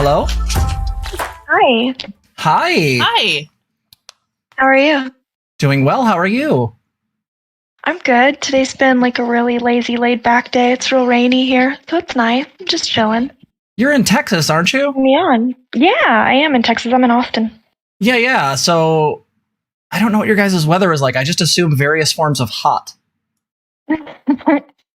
Hello? Hi. Hi. Hi. How are you? Doing well. How are you? I'm good. Today's been like a really lazy, laid-back day. It's real rainy here, so it's nice. I'm just chilling. You're in Texas, aren't you? Yeah, I am in Texas. I'm in Austin. Yeah. So I don't know what your guys' weather is like. I just assume various forms of hot.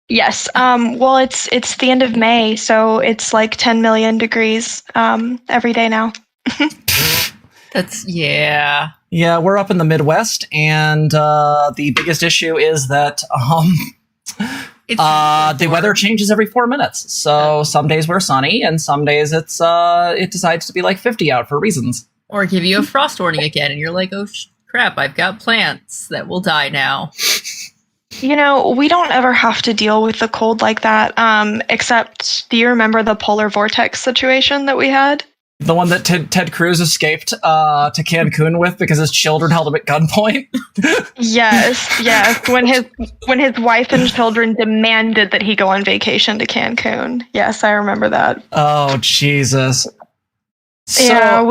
Yes. Well, it's the end of May, so it's like 10 million degrees every day now. Yeah, we're up in the Midwest, and the biggest issue is that the weather changes every 4 minutes. So some days we're sunny, and some days it decides to be like 50 out for reasons. Or give you a frost warning again, and you're like, oh crap, I've got plants that will die now. You know, we don't ever have to deal with the cold like that, except, do you remember the polar vortex situation that we had? The one that Ted Cruz escaped to Cancun with because his children held him at gunpoint? Yes. When his wife and children demanded that he go on vacation to Cancun. Yes, I remember that. Oh, Jesus. Yeah,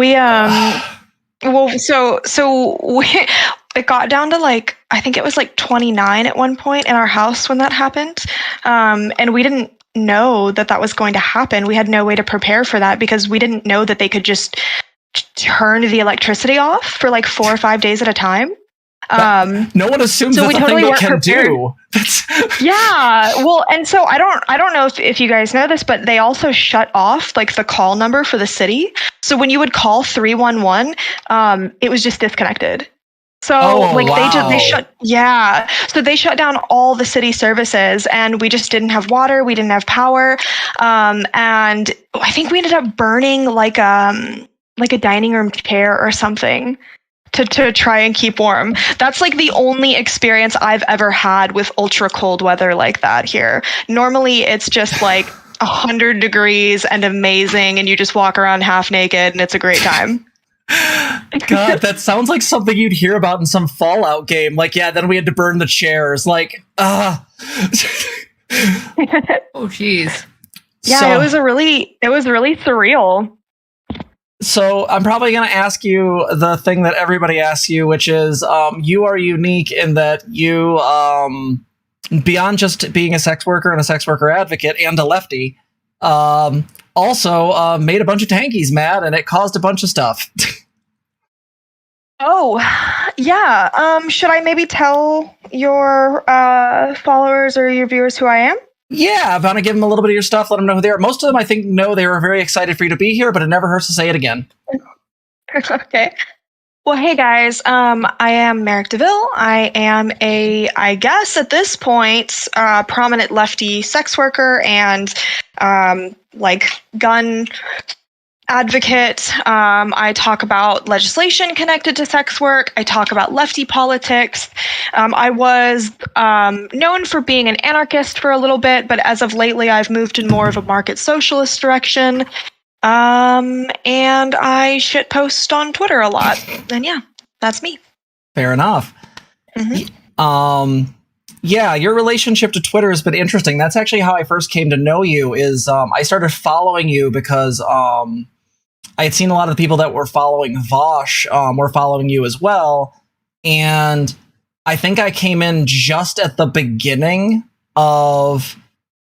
it got down to like, I think it was like 29 at one point in our house when that happened. And we didn't know that was going to happen. We had no way to prepare for that because we didn't know that they could just turn the electricity off for like 4 or 5 days at a time. No one assumes that's a thing they can do. Yeah, well, and so I don't know if you guys know this, but they also shut off like the call number for the city. So when you would call 311, it was just disconnected. So they shut down all the city services, and we just didn't have water, we didn't have power, and I think we ended up burning like a dining room chair or something to try and keep warm. That's like the only experience I've ever had with ultra cold weather like that here. Normally it's just like 100 degrees and amazing, and you just walk around half naked and it's a great time. God, that sounds like something you'd hear about in some Fallout game. Like, yeah, then we had to burn the chairs. Like, Oh, jeez. Yeah, so, it was really surreal. So I'm probably going to ask you the thing that everybody asks you, which is you are unique in that you, beyond just being a sex worker and a sex worker advocate and a lefty, also made a bunch of tankies mad, and it caused a bunch of stuff. Oh, yeah. Should I maybe tell your followers or your viewers who I am? Yeah, I'm going to give them a little bit of your stuff, let them know who they are. Most of them, I think, know they were very excited for you to be here, but it never hurts to say it again. Okay. Well, hey guys, I am Merrick DeVille. I am I guess at this point, prominent lefty sex worker and gun advocate. I talk about legislation connected to sex work. I talk about lefty politics. I was known for being an anarchist for a little bit, but as of lately, I've moved in more of a market socialist direction. And I shitpost on Twitter a lot. And yeah, that's me. Fair enough. Mm-hmm. Yeah, your relationship to Twitter has been interesting. That's actually how I first came to know you. Is I started following you because I had seen a lot of the people that were following Vosh were following you as well. And I think I came in just at the beginning of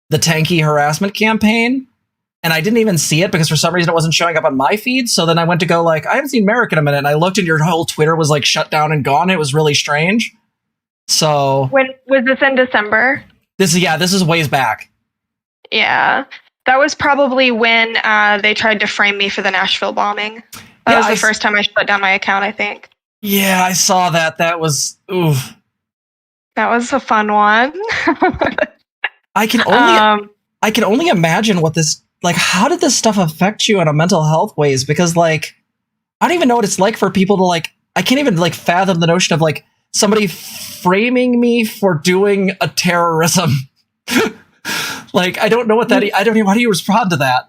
the tanky harassment campaign. And I didn't even see it because for some reason it wasn't showing up on my feed. So then I went to go like, I haven't seen Merrick in a minute. And I looked and your whole Twitter was like shut down and gone. It was really strange. So when was this in December? This is ways back. Yeah. That was probably when they tried to frame me for the Nashville bombing. That was the first time I shut down my account, I think. Yeah, I saw that. That was, oof. That was a fun one. I can only imagine what this, like, how did this stuff affect you in a mental health ways? Because, like, I don't even know what it's like for people to, like, I can't even, like, fathom the notion of, like, somebody framing me for doing a terrorism. Like, I don't know what that is. I don't even, how do you respond to that?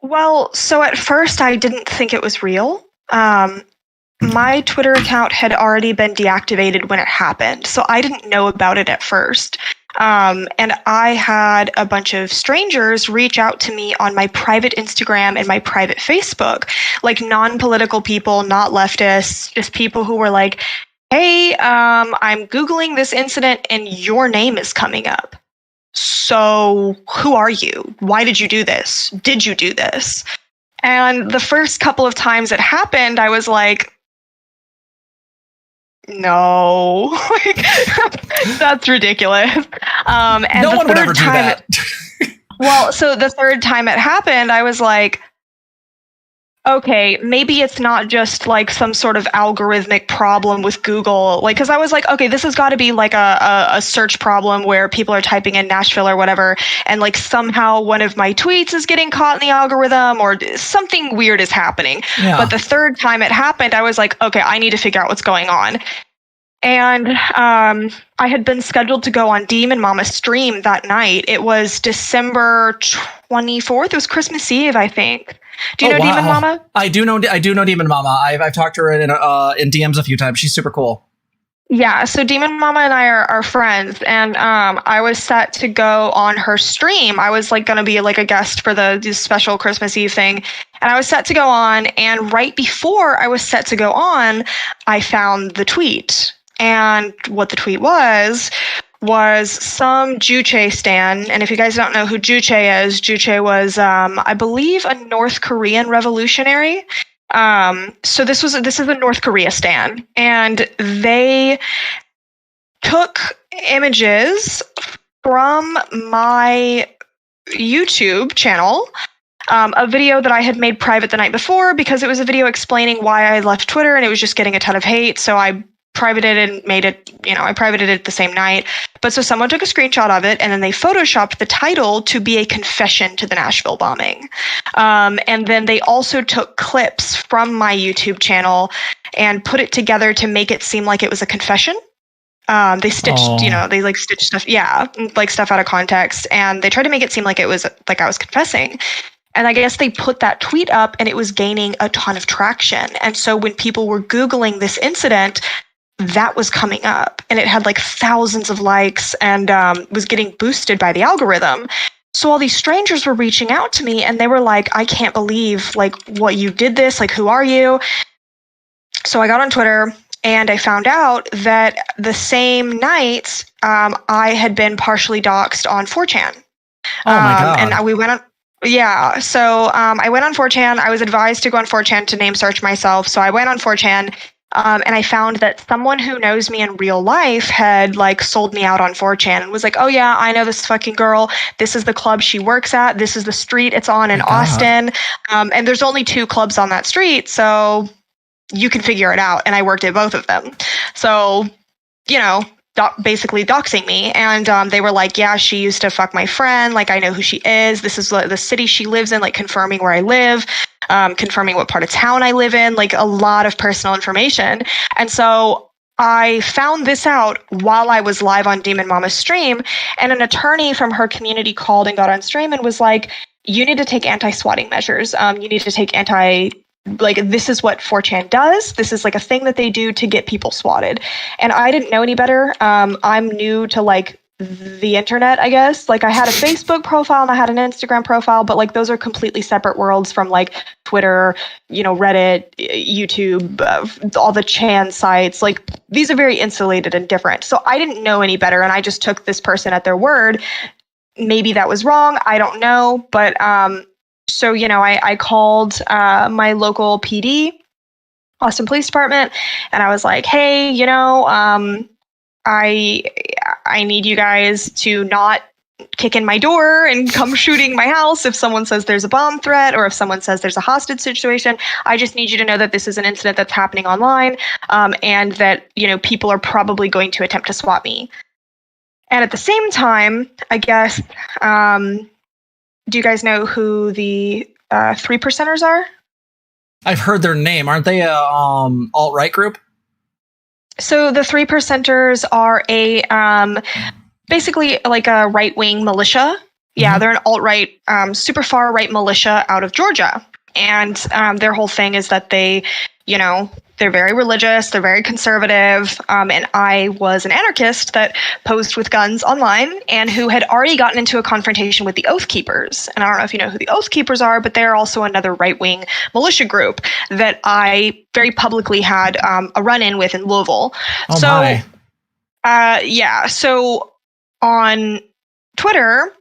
Well, so at first I didn't think it was real. My Twitter account had already been deactivated when it happened, so I didn't know about it at first. And I had a bunch of strangers reach out to me on my private Instagram and my private Facebook, like non-political people, not leftists, just people who were like, hey, I'm Googling this incident and your name is coming up. So who are you? Why did you do this? Did you do this? And the first couple of times it happened, I was like, no, like, that's ridiculous. And no one would ever do that. Well, so the third time it happened, I was like, okay, maybe it's not just like some sort of algorithmic problem with Google. Like, because I was like, okay, this has got to be like a search problem where people are typing in Nashville or whatever, and like somehow one of my tweets is getting caught in the algorithm or something weird is happening. Yeah. But the third time it happened, I was like, okay, I need to figure out what's going on. And I had been scheduled to go on Demon Mama's stream that night. It was December 24th. It was Christmas Eve, I think. Do you know Demon Mama? I do know Demon Mama. I've talked to her in DMs a few times. She's super cool. Yeah, so Demon Mama and I are friends, and I was set to go on her stream. I was like going to be like a guest for the special Christmas Eve thing, and I was set to go on. And right before I was set to go on, I found the tweet. And what the tweet was some Juche stan. And if you guys don't know who Juche is, Juche was, I believe, a North Korean revolutionary. So this is a North Korea stan. And they took images from my YouTube channel, a video that I had made private the night before because it was a video explaining why I left Twitter and it was just getting a ton of hate. So I privated and made it, I privated it the same night. But so someone took a screenshot of it and then they photoshopped the title to be a confession to the Nashville bombing. And then they also took clips from my YouTube channel and put it together to make it seem like it was a confession. They stitched, they like stitched stuff. Yeah. Like stuff out of context. And they tried to make it seem like it was like I was confessing. And I guess they put that tweet up and it was gaining a ton of traction. And so when people were Googling this incident, that was coming up and it had like thousands of likes and was getting boosted by the algorithm. So all these strangers were reaching out to me and they were like, I can't believe like what you did this, like who are you? So I got on Twitter and I found out that the same night I had been partially doxxed on 4chan. Oh my God. And we went on. Yeah, so I went on 4chan. I was advised to go on 4chan to name search myself. So I went on 4chan. And I found that someone who knows me in real life had like sold me out on 4chan and was like, oh yeah, I know this fucking girl. This is the club she works at. This is the street it's on in Austin. And there's only 2 clubs on that street. So you can figure it out. And I worked at both of them. So, basically doxing me. And they were like, yeah, she used to fuck my friend. Like, I know who she is. This is the city she lives in, like confirming where I live. Confirming what part of town I live in, like a lot of personal information. And so I found this out while I was live on Demon Mama's stream, and an attorney from her community called and got on stream and was like, you need to take anti-swatting measures. You need to take this is what 4chan does. This is like a thing that they do to get people swatted. And I didn't know any better. I'm new to like the internet, I guess. Like I had a Facebook profile and I had an Instagram profile, but like those are completely separate worlds from like Twitter, Reddit, YouTube, all the Chan sites. Like these are very insulated and different. So I didn't know any better and I just took this person at their word. Maybe that was wrong. I don't know. But so, I called my local PD, Austin Police Department, and I was like, hey, I need you guys to not kick in my door and come shooting my house if someone says there's a bomb threat or if someone says there's a hostage situation. I just need you to know that this is an incident that's happening online and that, people are probably going to attempt to swat me. And at the same time, I guess, do you guys know who the 3%ers are? I've heard their name. Aren't they a alt-right group? So the 3%ers are basically like a right-wing militia. Yeah, they're an alt-right, super far-right militia out of Georgia. And their whole thing is that they, they're very religious, they're very conservative, and I was an anarchist that posed with guns online and who had already gotten into a confrontation with the Oath Keepers. And I don't know if you know who the Oath Keepers are, but they're also another right-wing militia group that I very publicly had a run-in with in Louisville. Oh so, my. yeah, so on Twitter,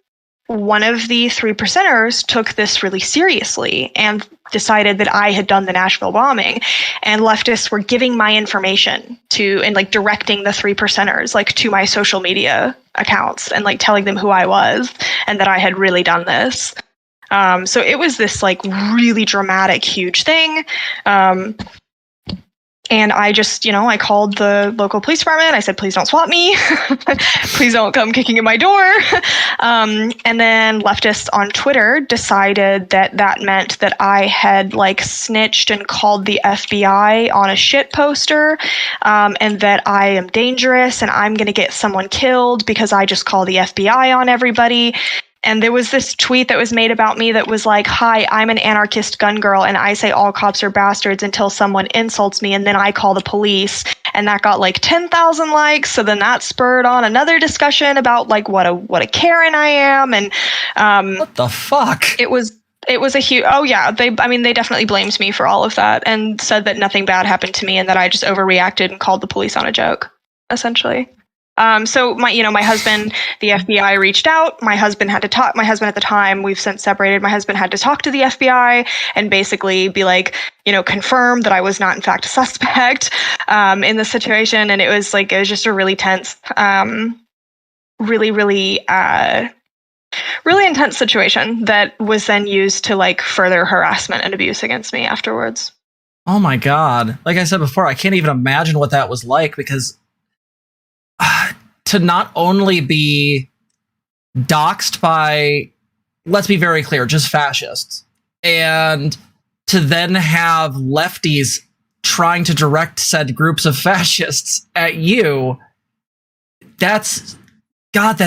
one of the 3%ers took this really seriously and decided that I had done the Nashville bombing, and leftists were giving my information to and like directing the 3%ers like to my social media accounts and like telling them who I was and that I had really done this. So it was this like really dramatic, huge thing. And I just, I called the local police department. I said, please don't swat me. Please don't come kicking in my door. And then leftists on Twitter decided that that meant that I had like snitched and called the FBI on a shit poster, and that I am dangerous and I'm going to get someone killed because I just call the FBI on everybody. And there was this tweet that was made about me that was like, hi, I'm an anarchist gun girl, and I say all cops are bastards until someone insults me, and then I call the police. And that got like 10,000 likes. So then that spurred on another discussion about like what a Karen I am. And what the fuck? It was a huge, oh yeah, they definitely blamed me for all of that and said that nothing bad happened to me and that I just overreacted and called the police on a joke, essentially. So my husband, the FBI reached out. My husband had to talk. My husband at the time, we've since separated. My husband had to talk to the FBI and basically be like, confirm that I was not in fact a suspect, in the situation. And it was just a really tense, really, really, really intense situation that was then used to like further harassment and abuse against me afterwards. Oh my God. Like I said before, I can't even imagine what that was like, because to not only be doxxed by, let's be very clear, just fascists, and to then have lefties trying to direct said groups of fascists at you, that's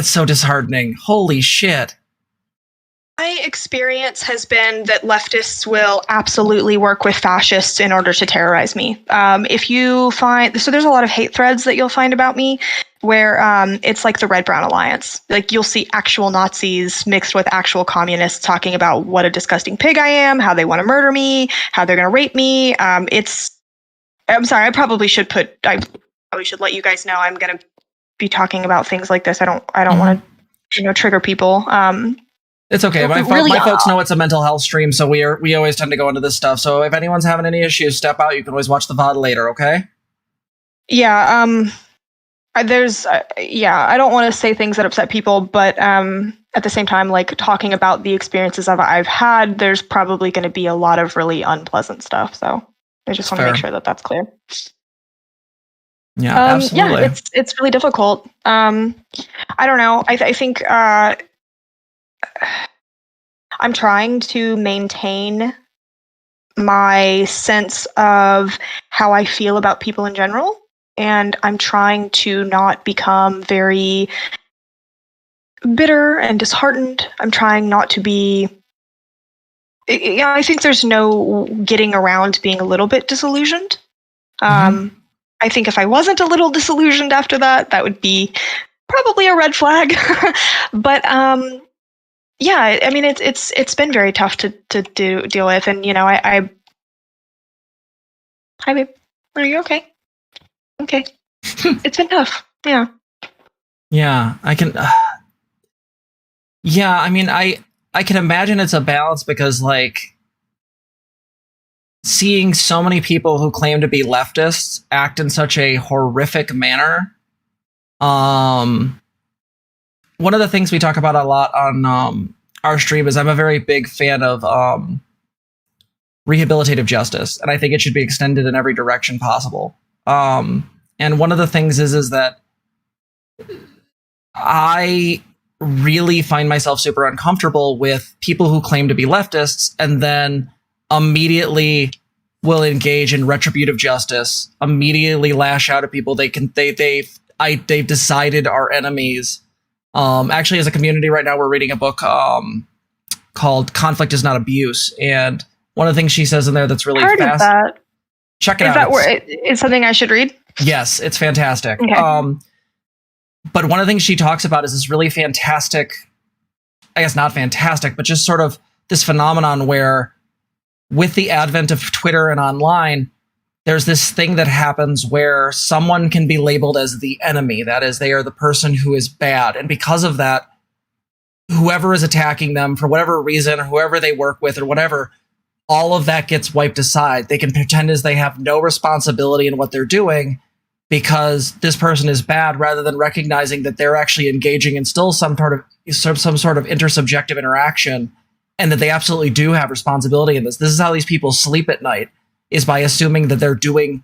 so disheartening. Holy shit. My experience has been that leftists will absolutely work with fascists in order to terrorize me. If you find, so there's a lot of hate threads that you'll find about me where it's like the Red-Brown Alliance. Like you'll see actual Nazis mixed with actual communists talking about what a disgusting pig I am, how they want to murder me, how they're going to rape me. I'm sorry, I probably should let you guys know I'm going to be talking about things like this. I don't want to, trigger people. It's okay. My folks know it's a mental health stream, so we always tend to go into this stuff. So if anyone's having any issues, step out. You can always watch the VOD later, okay? Yeah. I don't want to say things that upset people, but at the same time, like talking about the experiences I've had, there's probably going to be a lot of really unpleasant stuff. So I just want to make sure that that's clear. Yeah, absolutely. Yeah, it's really difficult. I don't know. I think I'm trying to maintain my sense of how I feel about people in general, and I'm trying to not become very bitter and disheartened. I'm trying not to be. I think there's no getting around being a little bit disillusioned. I think if I wasn't a little disillusioned after that, that would be probably a red flag. But yeah, I mean, it's been very tough to deal with, and hi babe, are you okay? Okay, it's been tough. Yeah. Yeah, I can. Yeah, I mean, I can imagine it's a balance, because like seeing so many people who claim to be leftists act in such a horrific manner. One of the things we talk about a lot on our stream is I'm a very big fan of rehabilitative justice, and I think it should be extended in every direction possible. And one of the things is that I really find myself super uncomfortable with people who claim to be leftists and then immediately will engage in retributive justice, immediately lash out at people they've decided are enemies. Actually, as a community right now, we're reading a book called Conflict is Not Abuse. And one of the things she says in there that's really Part of that. Check it Is out. that where it's something I should read? Yes, it's fantastic. Okay. But one of the things she talks about is this really fantastic, I guess not fantastic, but just sort of this phenomenon where with the advent of Twitter and online, there's this thing that happens where someone can be labeled as the enemy. That is, they are the person who is bad. And because of that, whoever is attacking them for whatever reason, or whoever they work with or whatever, all of that gets wiped aside. They can pretend as they have no responsibility in what they're doing because this person is bad, rather than recognizing that they're actually engaging in still some sort of intersubjective interaction, and that they absolutely do have responsibility in this. This is how these people sleep at night, is by assuming that they're doing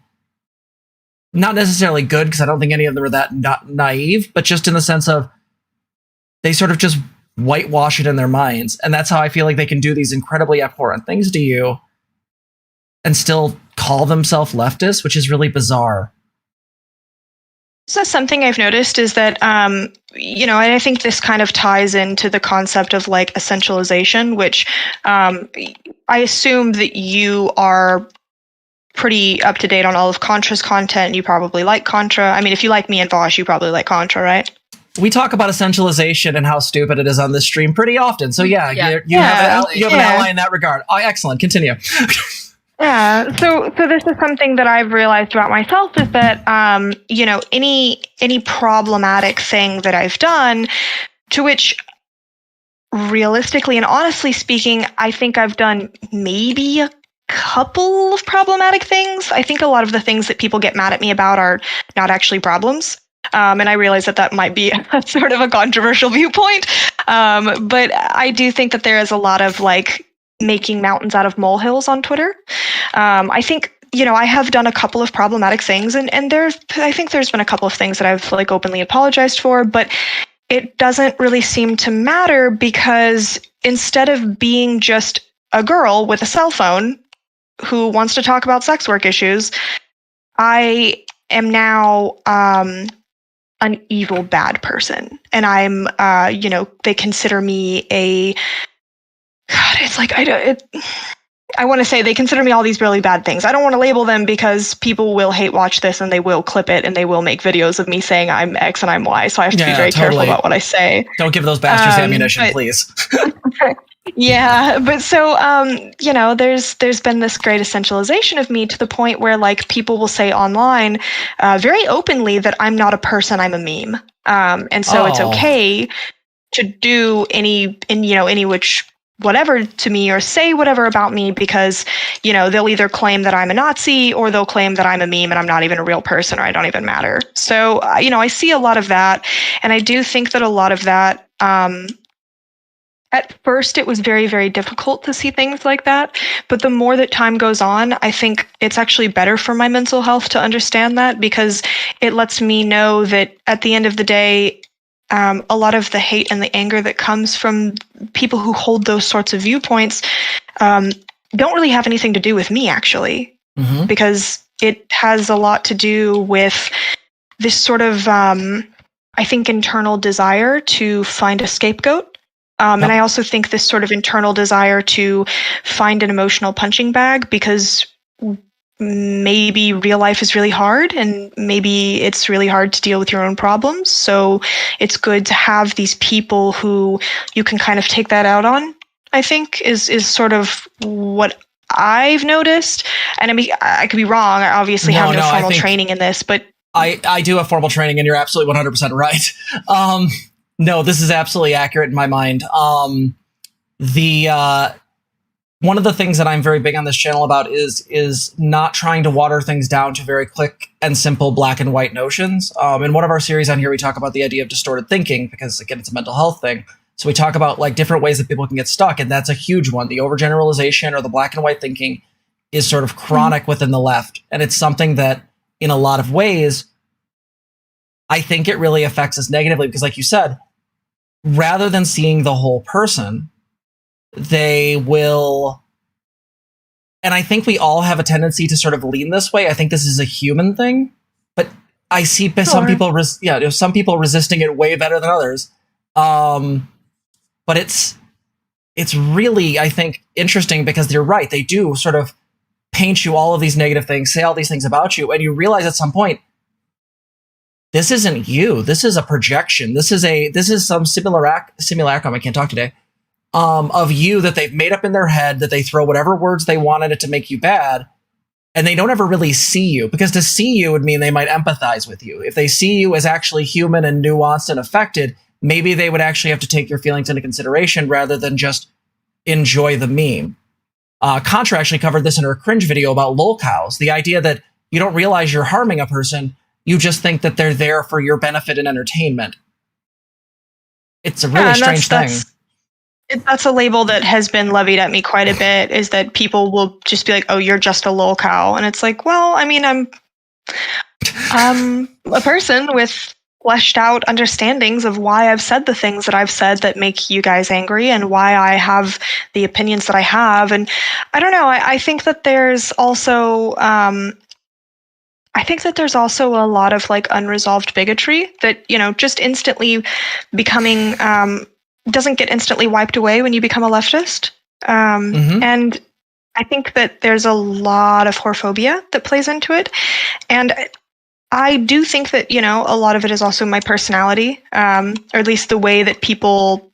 not necessarily good, because I don't think any of them are that naive, but just in the sense of they sort of just whitewash it in their minds. And that's how I feel like they can do these incredibly abhorrent things to you and still call themselves leftists, which is really bizarre. So something I've noticed is that, and I think this kind of ties into the concept of like essentialization, which I assume that you are pretty up to date on all of Contra's content. You probably like Contra. I mean, if you like me and Vosh, you probably like Contra, right? We talk about essentialization and how stupid it is on this stream pretty often. So you have an ally in that regard. Oh, excellent. Continue. Yeah. So this is something that I've realized about myself, is that, any problematic thing that I've done, to which realistically and honestly speaking, I think I've done maybe a couple of problematic things. I think a lot of the things that people get mad at me about are not actually problems. And I realize that might be a sort of a controversial viewpoint. But I do think that there is a lot of like making mountains out of molehills on Twitter. I think, I have done a couple of problematic things, and I think there's been a couple of things that I've like openly apologized for, but it doesn't really seem to matter, because instead of being just a girl with a cell phone who wants to talk about sex work issues, I am now an evil bad person. And I'm, they consider me I want to say they consider me all these really bad things. I don't want to label them, because people will hate watch this and they will clip it and they will make videos of me saying I'm X and I'm Y. So I have to be very careful about what I say. Don't give those bastards ammunition, please. Yeah, but so there's been this great essentialization of me, to the point where like people will say online very openly that I'm not a person, I'm a meme. And so it's okay to do any which whatever to me, or say whatever about me, because they'll either claim that I'm a Nazi, or they'll claim that I'm a meme and I'm not even a real person, or I don't even matter. So I see a lot of that, and I do think that a lot of that at first it was very, very difficult to see things like that, but the more that time goes on, I think it's actually better for my mental health to understand that, because it lets me know that at the end of the day, a lot of the hate and the anger that comes from people who hold those sorts of viewpoints don't really have anything to do with me, actually, because it has a lot to do with this sort of, I think, internal desire to find a scapegoat. And I also think this sort of internal desire to find an emotional punching bag, because maybe real life is really hard, and maybe it's really hard to deal with your own problems. So it's good to have these people who you can kind of take that out on, I think, is sort of what I've noticed. And I mean, I could be wrong. I obviously have no formal training in this, but I do have formal training, and you're absolutely 100% right. No, this is absolutely accurate in my mind. One of the things that I'm very big on this channel about is not trying to water things down to very quick and simple black and white notions. In one of our series on here, we talk about the idea of distorted thinking, because again, it's a mental health thing. So we talk about like different ways that people can get stuck, and that's a huge one. The overgeneralization, or the black and white thinking, is sort of chronic within the left, and it's something that, in a lot of ways, I think it really affects us negatively, because like you said, rather than seeing the whole person, they will, and I think we all have a tendency to sort of lean this way. I think this is a human thing, but I see some people, some people resisting it way better than others. But it's really, I think, interesting, because you're right. They do sort of paint you all of these negative things, say all these things about you, and you realize at some point, this isn't you. This is a projection. This is some simulacrum. I can't talk today. Of you that they've made up in their head, that they throw whatever words they want in it to make you bad, and they don't ever really see you, because to see you would mean they might empathize with you. If they see you as actually human and nuanced and affected, maybe they would actually have to take your feelings into consideration rather than just enjoy the meme. Contra actually covered this in her cringe video about lolcows, the idea that you don't realize you're harming a person, you just think that they're there for your benefit and entertainment. It's a really strange thing. That's a label that has been levied at me quite a bit, is that people will just be like, oh, you're just a lolcow. And it's like, well, I mean, I'm a person with fleshed out understandings of why I've said the things that I've said that make you guys angry, and why I have the opinions that I have. And I don't know, I think that there's also a lot of like unresolved bigotry that, you know, just instantly becoming doesn't get instantly wiped away when you become a leftist. And I think that there's a lot of whorephobia that plays into it. And I do think that, you know, a lot of it is also my personality, or at least the way that people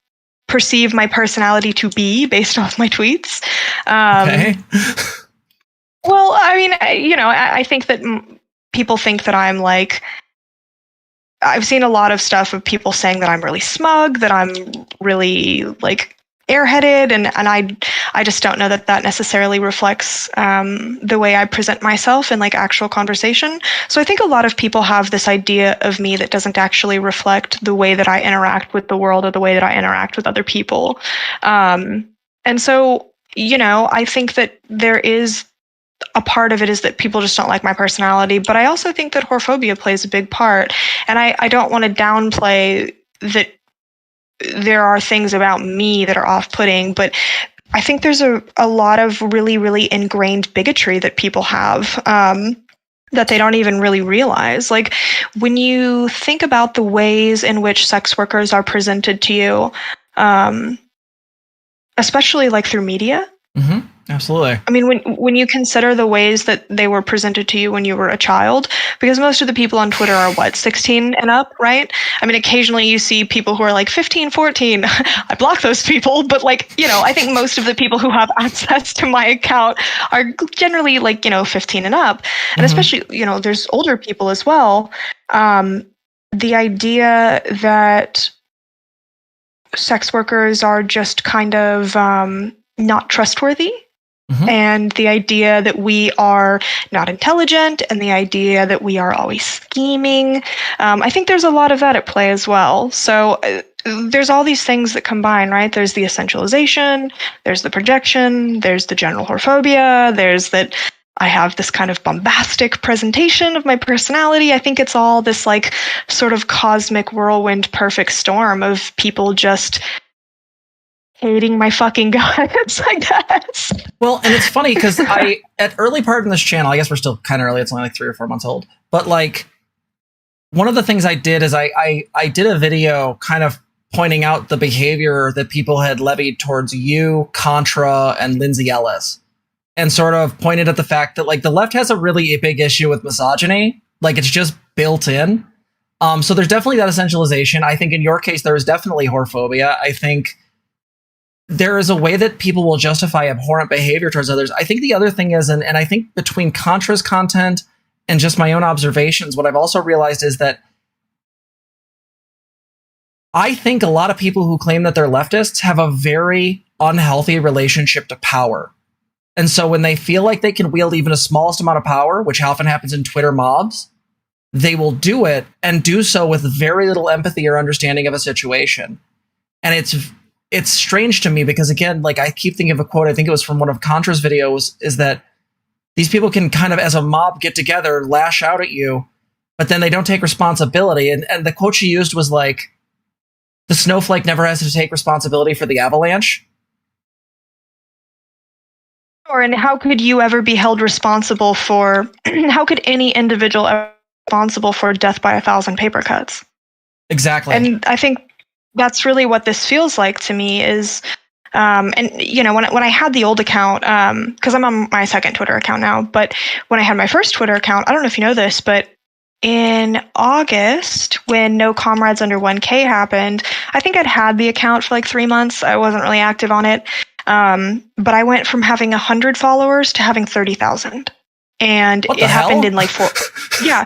perceive my personality to be based off my tweets. Okay. Well, I mean, I think that people think that I'm like, I've seen a lot of stuff of people saying that I'm really smug, that I'm really like airheaded, and I just don't know that that necessarily reflects the way I present myself in like actual conversation. So I think a lot of people have this idea of me that doesn't actually reflect the way that I interact with the world, or the way that I interact with other people. And so, you know, I think that there is a part of it is that people just don't like my personality, but I also think that whorephobia plays a big part. And I don't want to downplay that there are things about me that are off-putting, but I think there's a lot of really, really ingrained bigotry that people have that they don't even really realize. Like, when you think about the ways in which sex workers are presented to you, especially like through media. Mm-hmm. Absolutely. I mean, when you consider the ways that they were presented to you when you were a child, because most of the people on Twitter are 16 and up, right? I mean, occasionally you see people who are like 15, 14. I block those people, but like, you know, I think most of the people who have access to my account are generally like, you know, 15 and up. And especially, you know, there's older people as well. The idea that sex workers are just kind of not trustworthy. And the idea that we are not intelligent, and the idea that we are always scheming. I think there's a lot of that at play as well. So there's all these things that combine, right? There's the essentialization, there's the projection, there's the general whorephobia, there's that I have this kind of bombastic presentation of my personality. I think it's all this like sort of cosmic whirlwind perfect storm of people just hating my fucking guts, I guess. Well, and it's funny because at early part in this channel, I guess we're still kind of early, it's only like 3 or 4 months old, but like one of the things I did is I did a video kind of pointing out the behavior that people had levied towards you, Contra, and Lindsay Ellis, and sort of pointed at the fact that like the left has a really big issue with misogyny. Like, it's just built in. So there's definitely that essentialization. I think in your case, there is definitely whorephobia. I think there is a way that people will justify abhorrent behavior towards others. I think the other thing is, and I think between Contra's content and just my own observations, what I've also realized is that I think a lot of people who claim that they're leftists have a very unhealthy relationship to power. And so when they feel like they can wield even a smallest amount of power, which often happens in Twitter mobs, they will do it, and do so with very little empathy or understanding of a situation. And it's strange to me because, again, like I keep thinking of a quote, I think it was from one of Contra's videos, is that these people can kind of, as a mob, get together, lash out at you, but then they don't take responsibility. And the quote she used was like, the snowflake never has to take responsibility for the avalanche. And how could you ever be held responsible for, how could any individual ever be responsible for death by 1,000 paper cuts? Exactly. And I think that's really what this feels like to me is, And you know, when I had the old account, because I'm on my second Twitter account now, but when I had my first Twitter account, I don't know if you know this, but in August, when No Comrades Under 1K happened, I think I'd had the account for like 3 months. I wasn't really active on it. But I went from having 100 followers to having 30,000. And What the it happened hell? in like yeah.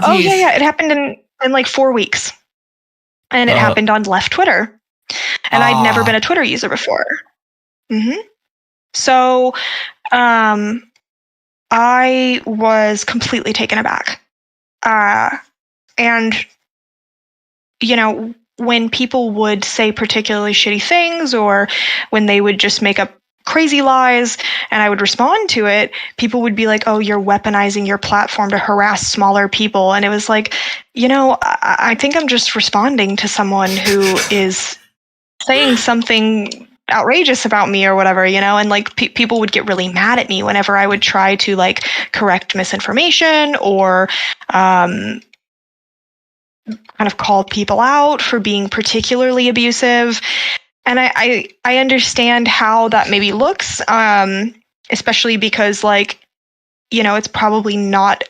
Oh, yeah. It happened in like 4 weeks. And it happened on Left Twitter. And I'd never been a Twitter user before. So I was completely taken aback. And, you know, when people would say particularly shitty things or when they would just make up crazy lies and I would respond to it, people would be like, oh, you're weaponizing your platform to harass smaller people. And it was like, you know, I think I'm just responding to someone who is saying something outrageous about me or whatever, you know, and like people would get really mad at me whenever I would try to like correct misinformation or kind of call people out for being particularly abusive. And I understand how that maybe looks, especially because like, you know, it's probably not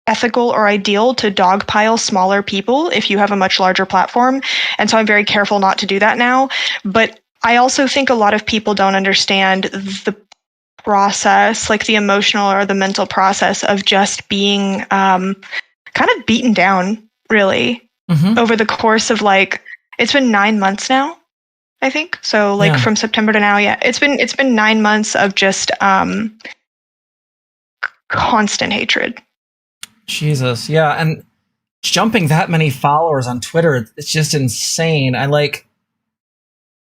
ethical or ideal to dogpile smaller people if you have a much larger platform. And so I'm very careful not to do that now. But I also think a lot of people don't understand the process, like the emotional or the mental process of just being kind of beaten down, really, over the course of like, it's been 9 months now, I think. So like from September to now, it's been 9 months of just constant hatred. Jesus, yeah, and jumping that many followers on Twitter, it's just insane. I like,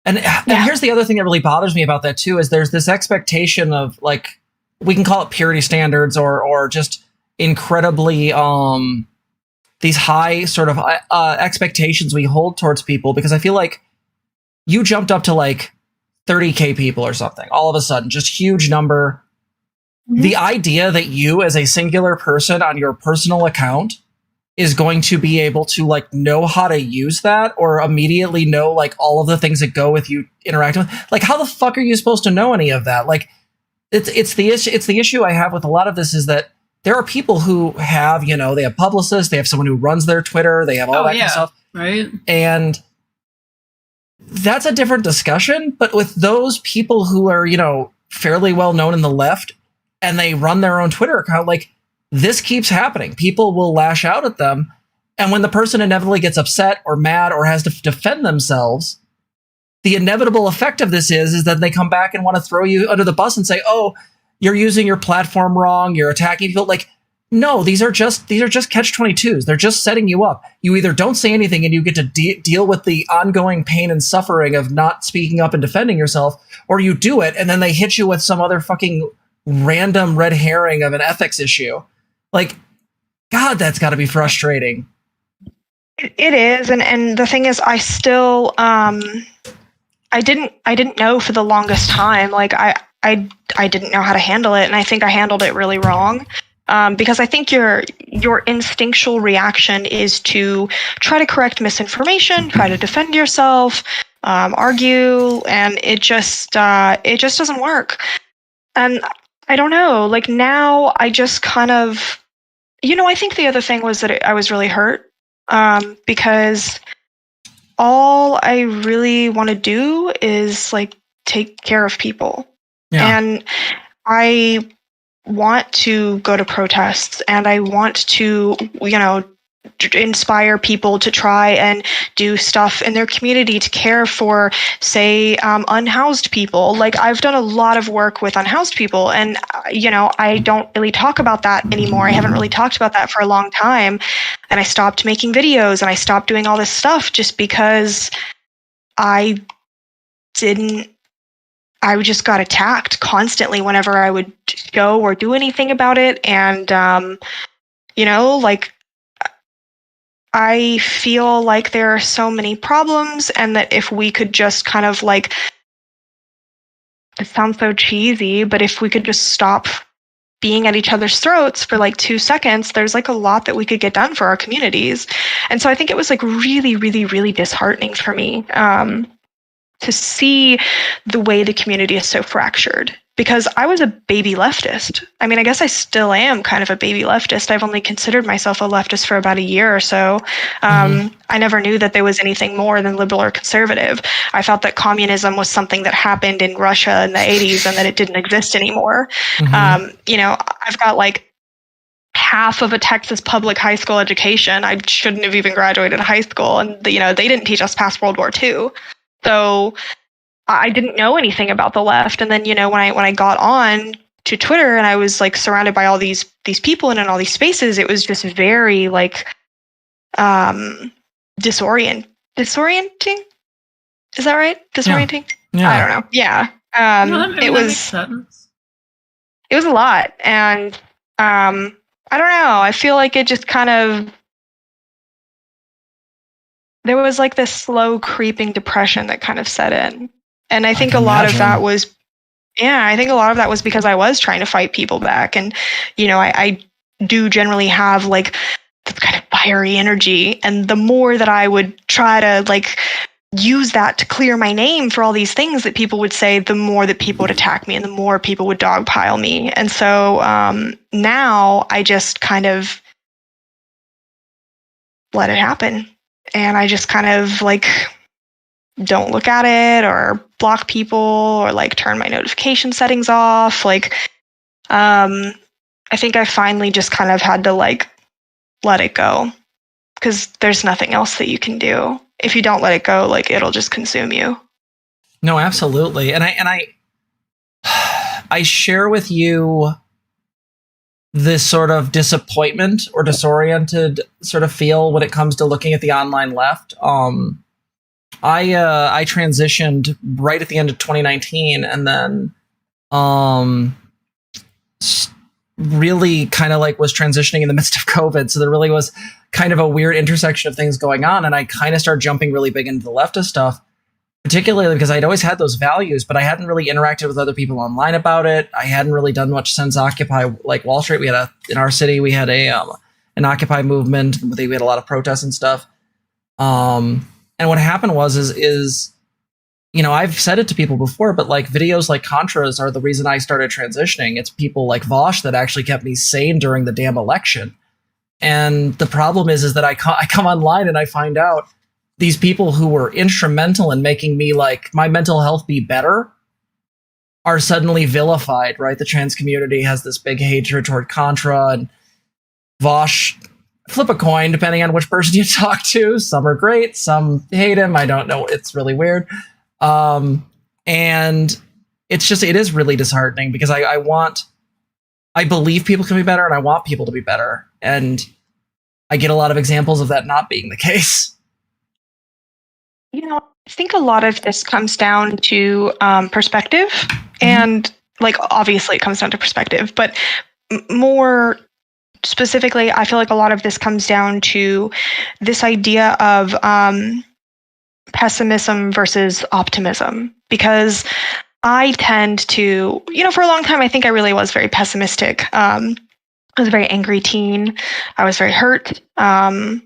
and here's the other thing that really bothers me about that too, is there's this expectation of like, we can call it purity standards or just incredibly these high sort of expectations we hold towards people, because I feel like you jumped up to like 30K people or something all of a sudden, just huge number. The idea that you as a singular person on your personal account is going to be able to like know how to use that or immediately know like all of the things that go with you interacting with, like how the fuck are you supposed to know any of that? Like it's the issue I have with a lot of this is that there are people who have, you know, they have publicists, they have someone who runs their Twitter, they have all that kind of stuff. Right. And that's a different discussion. But with those people who are, you know, fairly well known in the left and they run their own Twitter account, like this keeps happening. People will lash out at them. And when the person inevitably gets upset or mad or has to defend themselves, the inevitable effect of this is that they come back and want to throw you under the bus and say, oh, you're using your platform wrong. You're attacking people. Like, no, these are just catch-22s. They're just setting you up. You either don't say anything and you get to deal with the ongoing pain and suffering of not speaking up and defending yourself, or you do it and then they hit you with some other fucking random red herring of an ethics issue. Like, God, that's got to be frustrating. It is, and the thing is, I still, I didn't know for the longest time. Like, I didn't know how to handle it, and I think I handled it really wrong. Because I think your instinctual reaction is to try to correct misinformation, try to defend yourself, argue, and it just doesn't work. And I don't know, like now I just kind of, you know, I think the other thing was that I was really hurt, because all I really want to do is like take care of people. Yeah. And I want to go to protests and I want to, you know, inspire people to try and do stuff in their community to care for, say, unhoused people. Like I've done a lot of work with unhoused people and, you know, I don't really talk about that anymore. I haven't really talked about that for a long time. And I stopped making videos and I stopped doing all this stuff just because I just got attacked constantly whenever I would go or do anything about it. And, you know, like, I feel like there are so many problems and that if we could just kind of like, it sounds so cheesy, but if we could just stop being at each other's throats for like 2 seconds, there's like a lot that we could get done for our communities. And so I think it was like really, really, really disheartening for me. to see the way the community is so fractured. Because I was a baby leftist. I mean, I guess I still am kind of a baby leftist. I've only considered myself a leftist for about a year or so. I never knew that there was anything more than liberal or conservative. I thought that communism was something that happened in Russia in the 80s and that it didn't exist anymore. You know, I've got like half of a Texas public high school education. I shouldn't have even graduated high school. And, you know, they didn't teach us past World War II. So I didn't know anything about the left. And then, you know, when I got on to Twitter and I was like surrounded by all these people and in all these spaces, it was just very like disorienting. Is that right? Disorienting? Yeah. I don't know. Yeah. It was a lot. And I don't know. I feel like it just kind of, there was like this slow creeping depression that kind of set in. And I think a lot of that was, I think a lot of that was because I was trying to fight people back. And, you know, I do generally have like this kind of fiery energy. And the more that I would try to like use that to clear my name for all these things that people would say, the more that people would attack me and the more people would dogpile me. And so now I just kind of let it happen. And I just kind of like don't look at it or block people or like turn my notification settings off. Like, I think I finally just kind of had to like let it go because there's nothing else that you can do. If you don't let it go, like it'll just consume you. No, absolutely. And I share with you this sort of disappointment or disoriented sort of feel when it comes to looking at the online left. I transitioned right at the end of 2019 and then really kind of like was transitioning in the midst of COVID. So there really was kind of a weird intersection of things going on. And I kind of started jumping really big into the leftist stuff, particularly because I'd always had those values, but I hadn't really interacted with other people online about it. I hadn't really done much since Occupy, like Wall Street. We had in our city, we had an Occupy movement. We had a lot of protests and stuff. And what happened was, you know, I've said it to people before, but like videos like Contras are the reason I started transitioning. It's people like Vosh that actually kept me sane during the damn election. And the problem is that I come online and I find out these people who were instrumental in making me like my mental health be better are suddenly vilified, right? The trans community has this big hatred toward Contra, and Vosh, flip a coin depending on which person you talk to. Some are great, some hate him. I don't know. It's really weird. And it's just, it is really disheartening because I believe people can be better and I want people to be better. And I get a lot of examples of that not being the case. You know, I think a lot of this comes down to perspective. And like, obviously it comes down to perspective, but more specifically, I feel like a lot of this comes down to this idea of pessimism versus optimism, because I tend to, you know, for a long time, I think I really was very pessimistic. I was a very angry teen. I was very hurt. I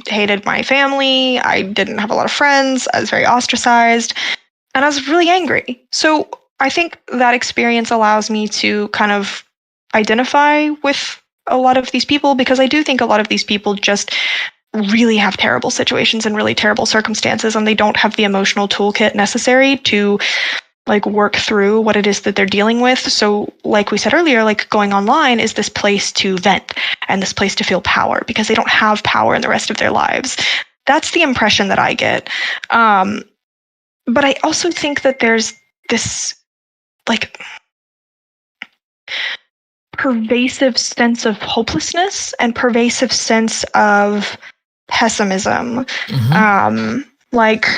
hated my family. I didn't have a lot of friends. I was very ostracized, and I was really angry. So I think that experience allows me to kind of identify with a lot of these people, because I do think a lot of these people just really have terrible situations and really terrible circumstances, and they don't have the emotional toolkit necessary to like work through what it is that they're dealing with. So like we said earlier, like going online is this place to vent and this place to feel power because they don't have power in the rest of their lives. That's the impression that I get. But I also think that there's this like pervasive sense of hopelessness and pervasive sense of pessimism. Like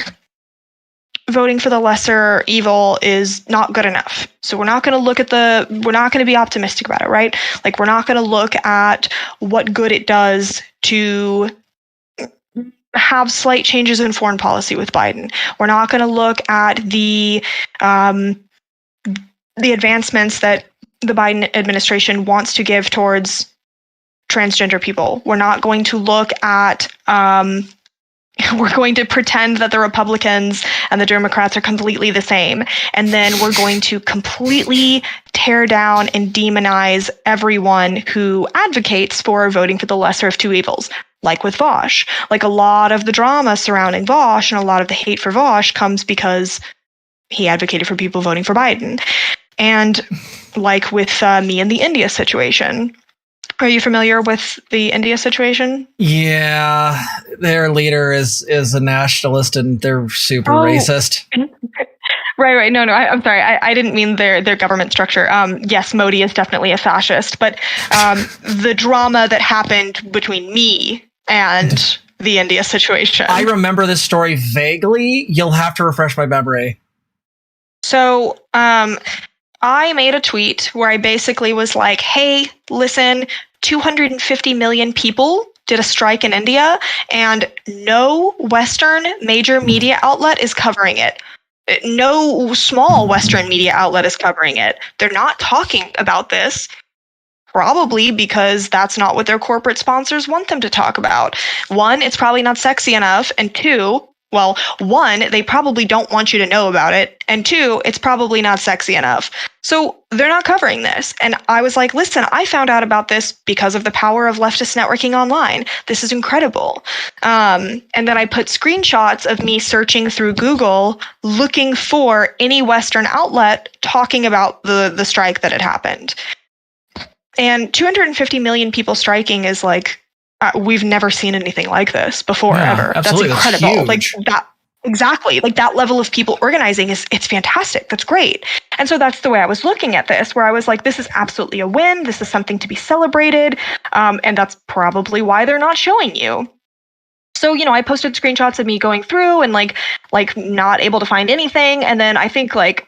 voting for the lesser evil is not good enough. So we're not going to be optimistic about it, right? Like we're not going to look at what good it does to have slight changes in foreign policy with Biden. We're not going to look at the advancements that the Biden administration wants to give towards transgender people. We're not going to look at we're going to pretend that the Republicans and the Democrats are completely the same. And then we're going to completely tear down and demonize everyone who advocates for voting for the lesser of two evils. Like with Vaush. Like a lot of the drama surrounding Vaush and a lot of the hate for Vaush comes because he advocated for people voting for Biden. And like with me and the India situation. Are you familiar with the India situation? Yeah, their leader is a nationalist and they're super racist. Right. No, I'm sorry. I didn't mean their government structure. Yes, Modi is definitely a fascist, but the drama that happened between me and the India situation. I remember this story vaguely. You'll have to refresh my memory. So, I made a tweet where I basically was like, hey, listen, 250 million people did a strike in India, and no Western major media outlet is covering it. No small Western media outlet is covering it. They're not talking about this, probably because that's not what their corporate sponsors want them to talk about. One, it's probably not sexy enough, and two, well, one, they probably don't want you to know about it. And two, it's probably not sexy enough. So they're not covering this. And I was like, listen, I found out about this because of the power of leftist networking online. This is incredible. And then I put screenshots of me searching through Google, looking for any Western outlet talking about the strike that had happened. And 250 million people striking is like, we've never seen anything like this before, ever. Absolutely. That's incredible. That's like that, exactly. Like that level of people organizing it's fantastic. That's great. And so that's the way I was looking at this, where I was like, this is absolutely a win. This is something to be celebrated. And that's probably why they're not showing you. So, I posted screenshots of me going through and like not able to find anything. And then I think like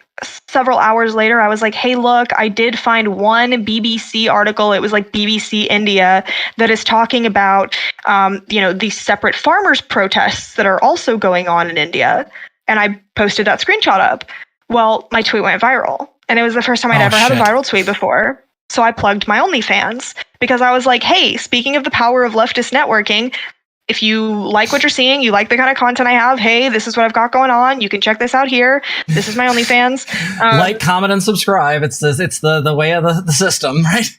several hours later, I was like, hey, look, I did find one BBC article. It was like BBC India that is talking about, these separate farmers protests that are also going on in India. And I posted that screenshot up. Well, my tweet went viral. And it was the first time I'd ever had a viral tweet before. So I plugged my OnlyFans because I was like, hey, speaking of the power of leftist networking, if you like what you're seeing, you like the kind of content I have, hey, this is what I've got going on. You can check this out here. This is my OnlyFans. Like, comment, and subscribe. It's the way of the system, right?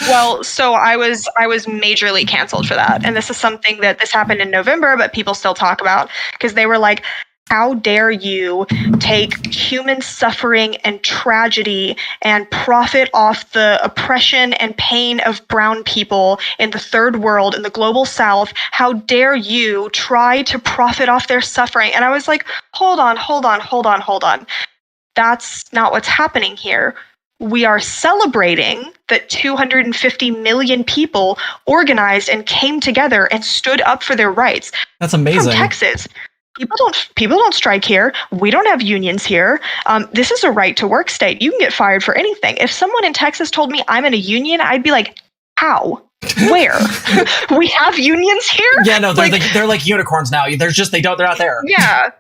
Well, so I was majorly canceled for that. And this is something that this happened in November, but people still talk about because they were like, how dare you take human suffering and tragedy and profit off the oppression and pain of brown people in the third world, in the global south? How dare you try to profit off their suffering? And I was like, hold on. That's not what's happening here. We are celebrating that 250 million people organized and came together and stood up for their rights. That's amazing. From Texas. People don't strike here. We don't have unions here. This is a right to work state. You can get fired for anything. If someone in Texas told me I'm in a union, I'd be like, how? Where? We have unions here? Yeah, no, they're like unicorns now. They're not there. Yeah.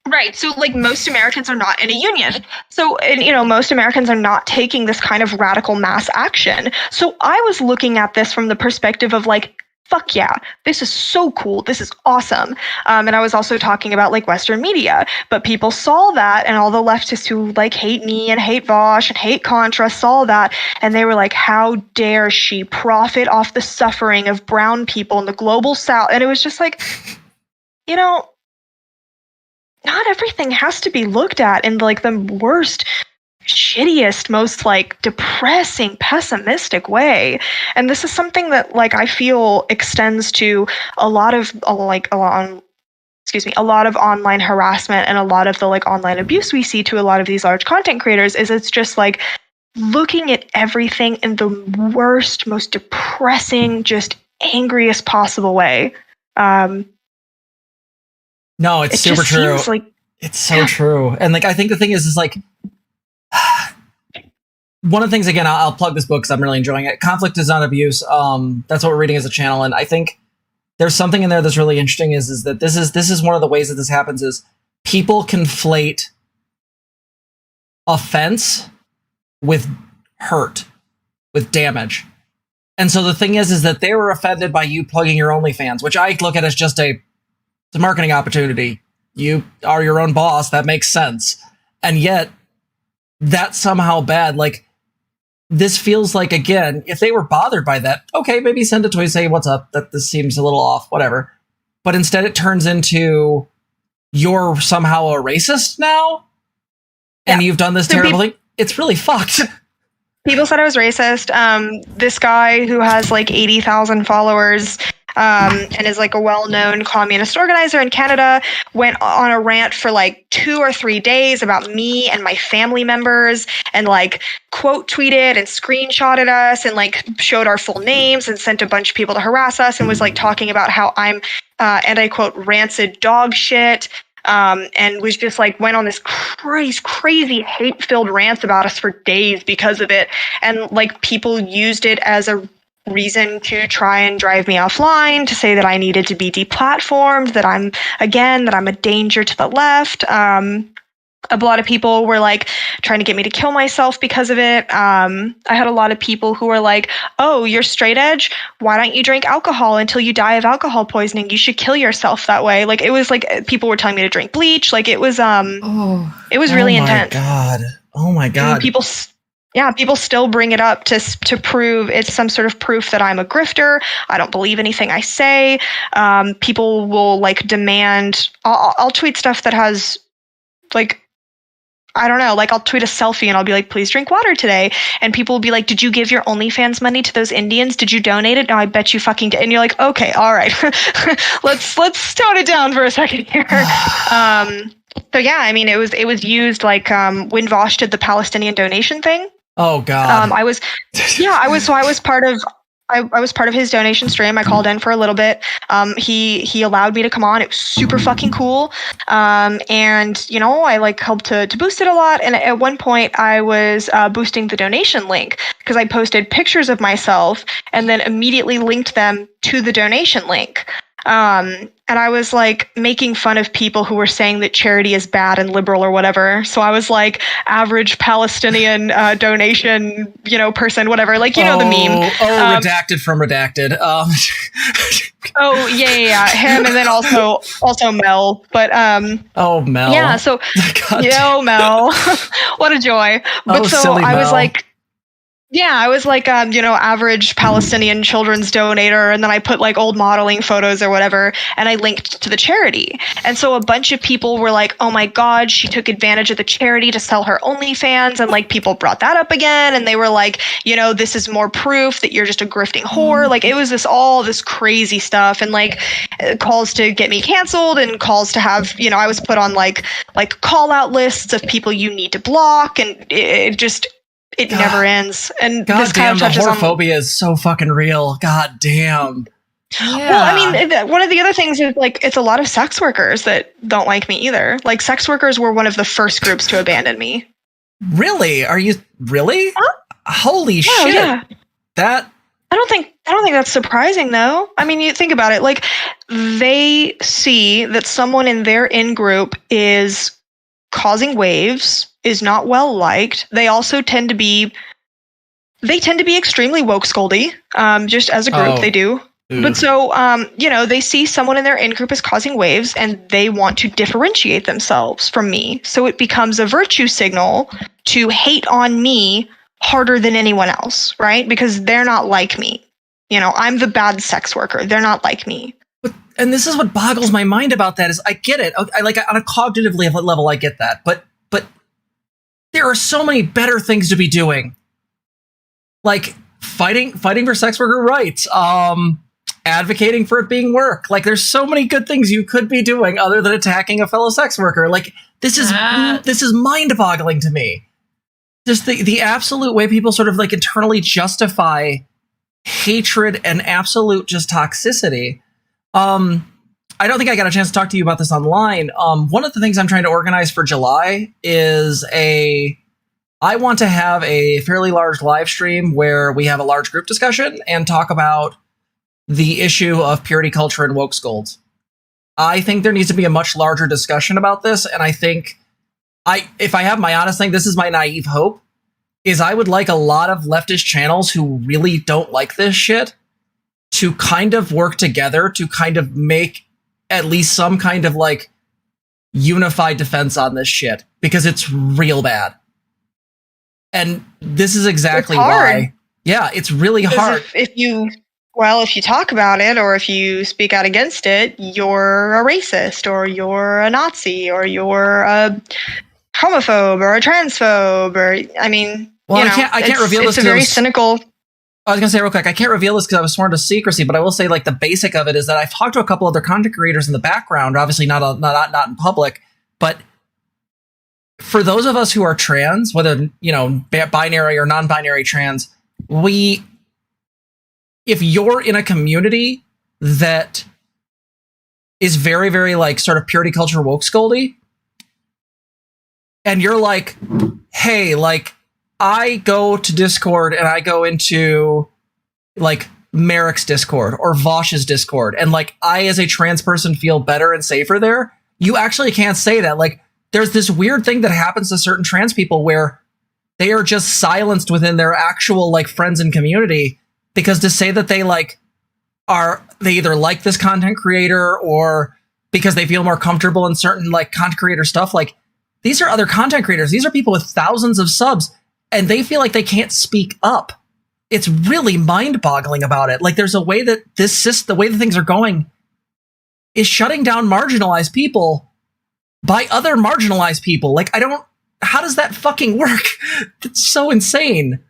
Right. So like most Americans are not in a union. So, and most Americans are not taking this kind of radical mass action. So I was looking at this from the perspective of like, fuck yeah, this is so cool. This is awesome. And I was also talking about like Western media, but people saw that, and all the leftists who like hate me and hate Vaush and hate Contra saw that, and they were like, how dare she profit off the suffering of brown people in the global south? And it was just like, not everything has to be looked at in like the worst, shittiest, most like depressing, pessimistic way. And this is something that like I feel extends to a lot of online harassment and a lot of the like online abuse we see to a lot of these large content creators. Is it's just like looking at everything in the worst, most depressing, just angriest possible way. No, it's super true. It's so true. And like I think the thing is like one of the things, again, I'll plug this book because I'm really enjoying it. Conflict is not abuse. That's what we're reading as a channel. And I think there's something in there that's really interesting is that this is one of the ways that this happens is people conflate offense with hurt, with damage. And so the thing is that they were offended by you plugging your OnlyFans, which I look at as just a It's a marketing opportunity. You are your own boss. That makes sense. And yet, that's somehow bad. Like, this feels like, again, if they were bothered by that, okay, maybe send a tweet, say, what's up? That this seems a little off, whatever. But instead it turns into, you're somehow a racist now? And you've done this terrible thing? It's really fucked. People said I was racist. This guy who has like 80,000 followers and is like a well-known communist organizer in Canada went on a rant for like 2 or 3 days about me and my family members, and like quote tweeted and screenshotted us and like showed our full names and sent a bunch of people to harass us, and was like talking about how I'm and I quote rancid dog shit. And was just like went on this crazy hate-filled rants about us for days because of it. And like people used it as a reason to try and drive me offline, to say that I needed to be deplatformed, that I'm a danger to the left. A lot of people were like trying to get me to kill myself because of it. I had a lot of people who were like, oh, you're straight edge. Why don't you drink alcohol until you die of alcohol poisoning? You should kill yourself that way. Like, it was like people were telling me to drink bleach. Like, it was really intense. Oh my God. And people still bring it up to prove it's some sort of proof that I'm a grifter. I don't believe anything I say. People will like demand, I'll tweet stuff that has like, I don't know, like I'll tweet a selfie and I'll be like, please drink water today. And people will be like, did you give your OnlyFans money to those Indians? Did you donate it? No, I bet you fucking did. And you're like, okay, all right. let's tone it down for a second here. So yeah, I mean, it was used like when Vosh did the Palestinian donation thing. Oh God. I was part of his donation stream. I called in for a little bit. He allowed me to come on. It was super fucking cool. And you know, I like helped to boost it a lot. And at one point I was boosting the donation link because I posted pictures of myself and then immediately linked them to the donation link. And I was like making fun of people who were saying that charity is bad and liberal or whatever. So I was like, average Palestinian donation, person, whatever. Like, you know the meme. Redacted from redacted. Oh yeah, him, and then also Mel. But Mel. Yeah, so Mel. What a joy. But so silly I Mel. was like. Yeah, I was like, average Palestinian children's donator, and then I put like old modeling photos or whatever, and I linked to the charity. And so a bunch of people were like, oh my God, she took advantage of the charity to sell her OnlyFans, and like people brought that up again, and they were like, this is more proof that you're just a grifting whore. Like, it was all this crazy stuff, and like calls to get me canceled, and calls to have, I was put on like call out lists of people you need to block, and it never ends. And God this damn, kind of touches the whorephobia is so fucking real. God damn. Yeah. Well, I mean, one of the other things is like, it's a lot of sex workers that don't like me either. Like, sex workers were one of the first groups to abandon me. Really? Are you really? Huh? Holy shit. Yeah. That I don't think that's surprising though. I mean, you think about it, like they see that someone in their in-group is causing waves, is not well liked. They also tend to be extremely woke scoldy. Just as a group, they do. But so, they see someone in their in-group is causing waves, and they want to differentiate themselves from me. So it becomes a virtue signal to hate on me harder than anyone else, right? Because they're not like me. I'm the bad sex worker. They're not like me. And this is what boggles my mind about that is I get it. I like on a cognitive level, I get that. But there are so many better things to be doing. Like fighting for sex worker rights, advocating for it being work. Like, there's so many good things you could be doing other than attacking a fellow sex worker. Like, this is mind-boggling to me. Just the absolute way people sort of like internally justify hatred and absolute just toxicity. I don't think I got a chance to talk to you about this online. One of the things I'm trying to organize for July is I want to have a fairly large live stream where we have a large group discussion and talk about the issue of purity culture and woke scolds. I think there needs to be a much larger discussion about this, and I think if I have my honest thing, this is my naive hope, is I would like a lot of leftist channels who really don't like this shit to kind of work together to kind of make at least some kind of like unified defense on this shit because it's real bad. And this is exactly why. Yeah, it's really hard. If you talk about it or if you speak out against it, you're a racist or you're a Nazi or you're a homophobe or a transphobe or, I mean, well, I can't reveal this. It's a very cynical. I was going to say real quick, I can't reveal this because I was sworn to secrecy, but I will say like the basic of it is that I've talked to a couple other content creators in the background, obviously not in public, but for those of us who are trans, whether, you know, binary or non-binary trans, if you're in a community that is very, very like sort of purity culture woke scoldy, and you're like, hey, like I go to Discord and I go into like Merrick's Discord or Vosh's Discord, and like I as a trans person feel better and safer there, you actually can't say that. Like there's this weird thing that happens to certain trans people where they are just silenced within their actual like friends and community, because to say that they like they either like this content creator or because they feel more comfortable in certain like content creator stuff, like these are other content creators. These are people with thousands of subs and they feel like they can't speak up. It's really mind boggling about it. Like there's a way that the way that things are going is shutting down marginalized people by other marginalized people. Like how does that fucking work? It's so insane.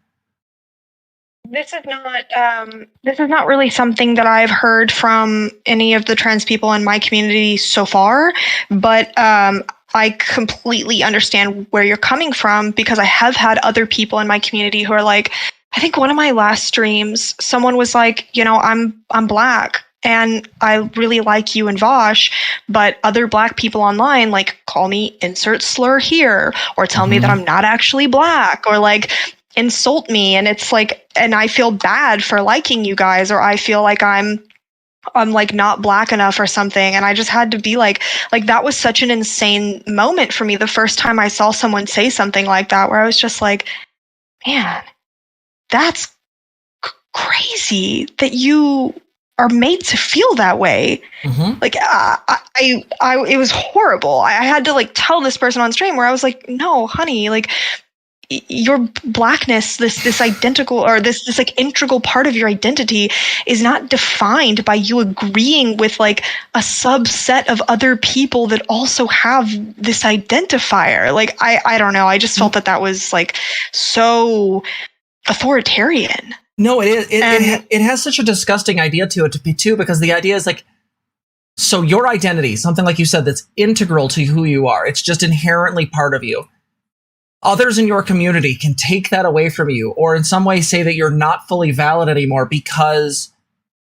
This is not really something that I've heard from any of the trans people in my community so far, but I completely understand where you're coming from, because I have had other people in my community who are like, I think one of my last streams, someone was like, you know, I'm Black and I really like you and Vosh, but other Black people online like call me insert slur here or tell me that I'm not actually Black or like insult me. And it's like, and I feel bad for liking you guys, or I feel like I'm like not Black enough or something. And I just had to be like that was such an insane moment for me the first time I saw someone say something like that, where I was just like, man, that's crazy that you are made to feel that way. Like it was horrible. I had to like tell this person on stream where I was like, no, honey, like your Blackness, this identical or this like integral part of your identity is not defined by you agreeing with like a subset of other people that also have this identifier. Like I don't know. I just felt that was like so authoritarian. No, it is. It has such a disgusting idea to it too, because the idea is like, so your identity, something like you said, that's integral to who you are. It's just inherently part of you. Others in your community can take that away from you, or in some way say that you're not fully valid anymore because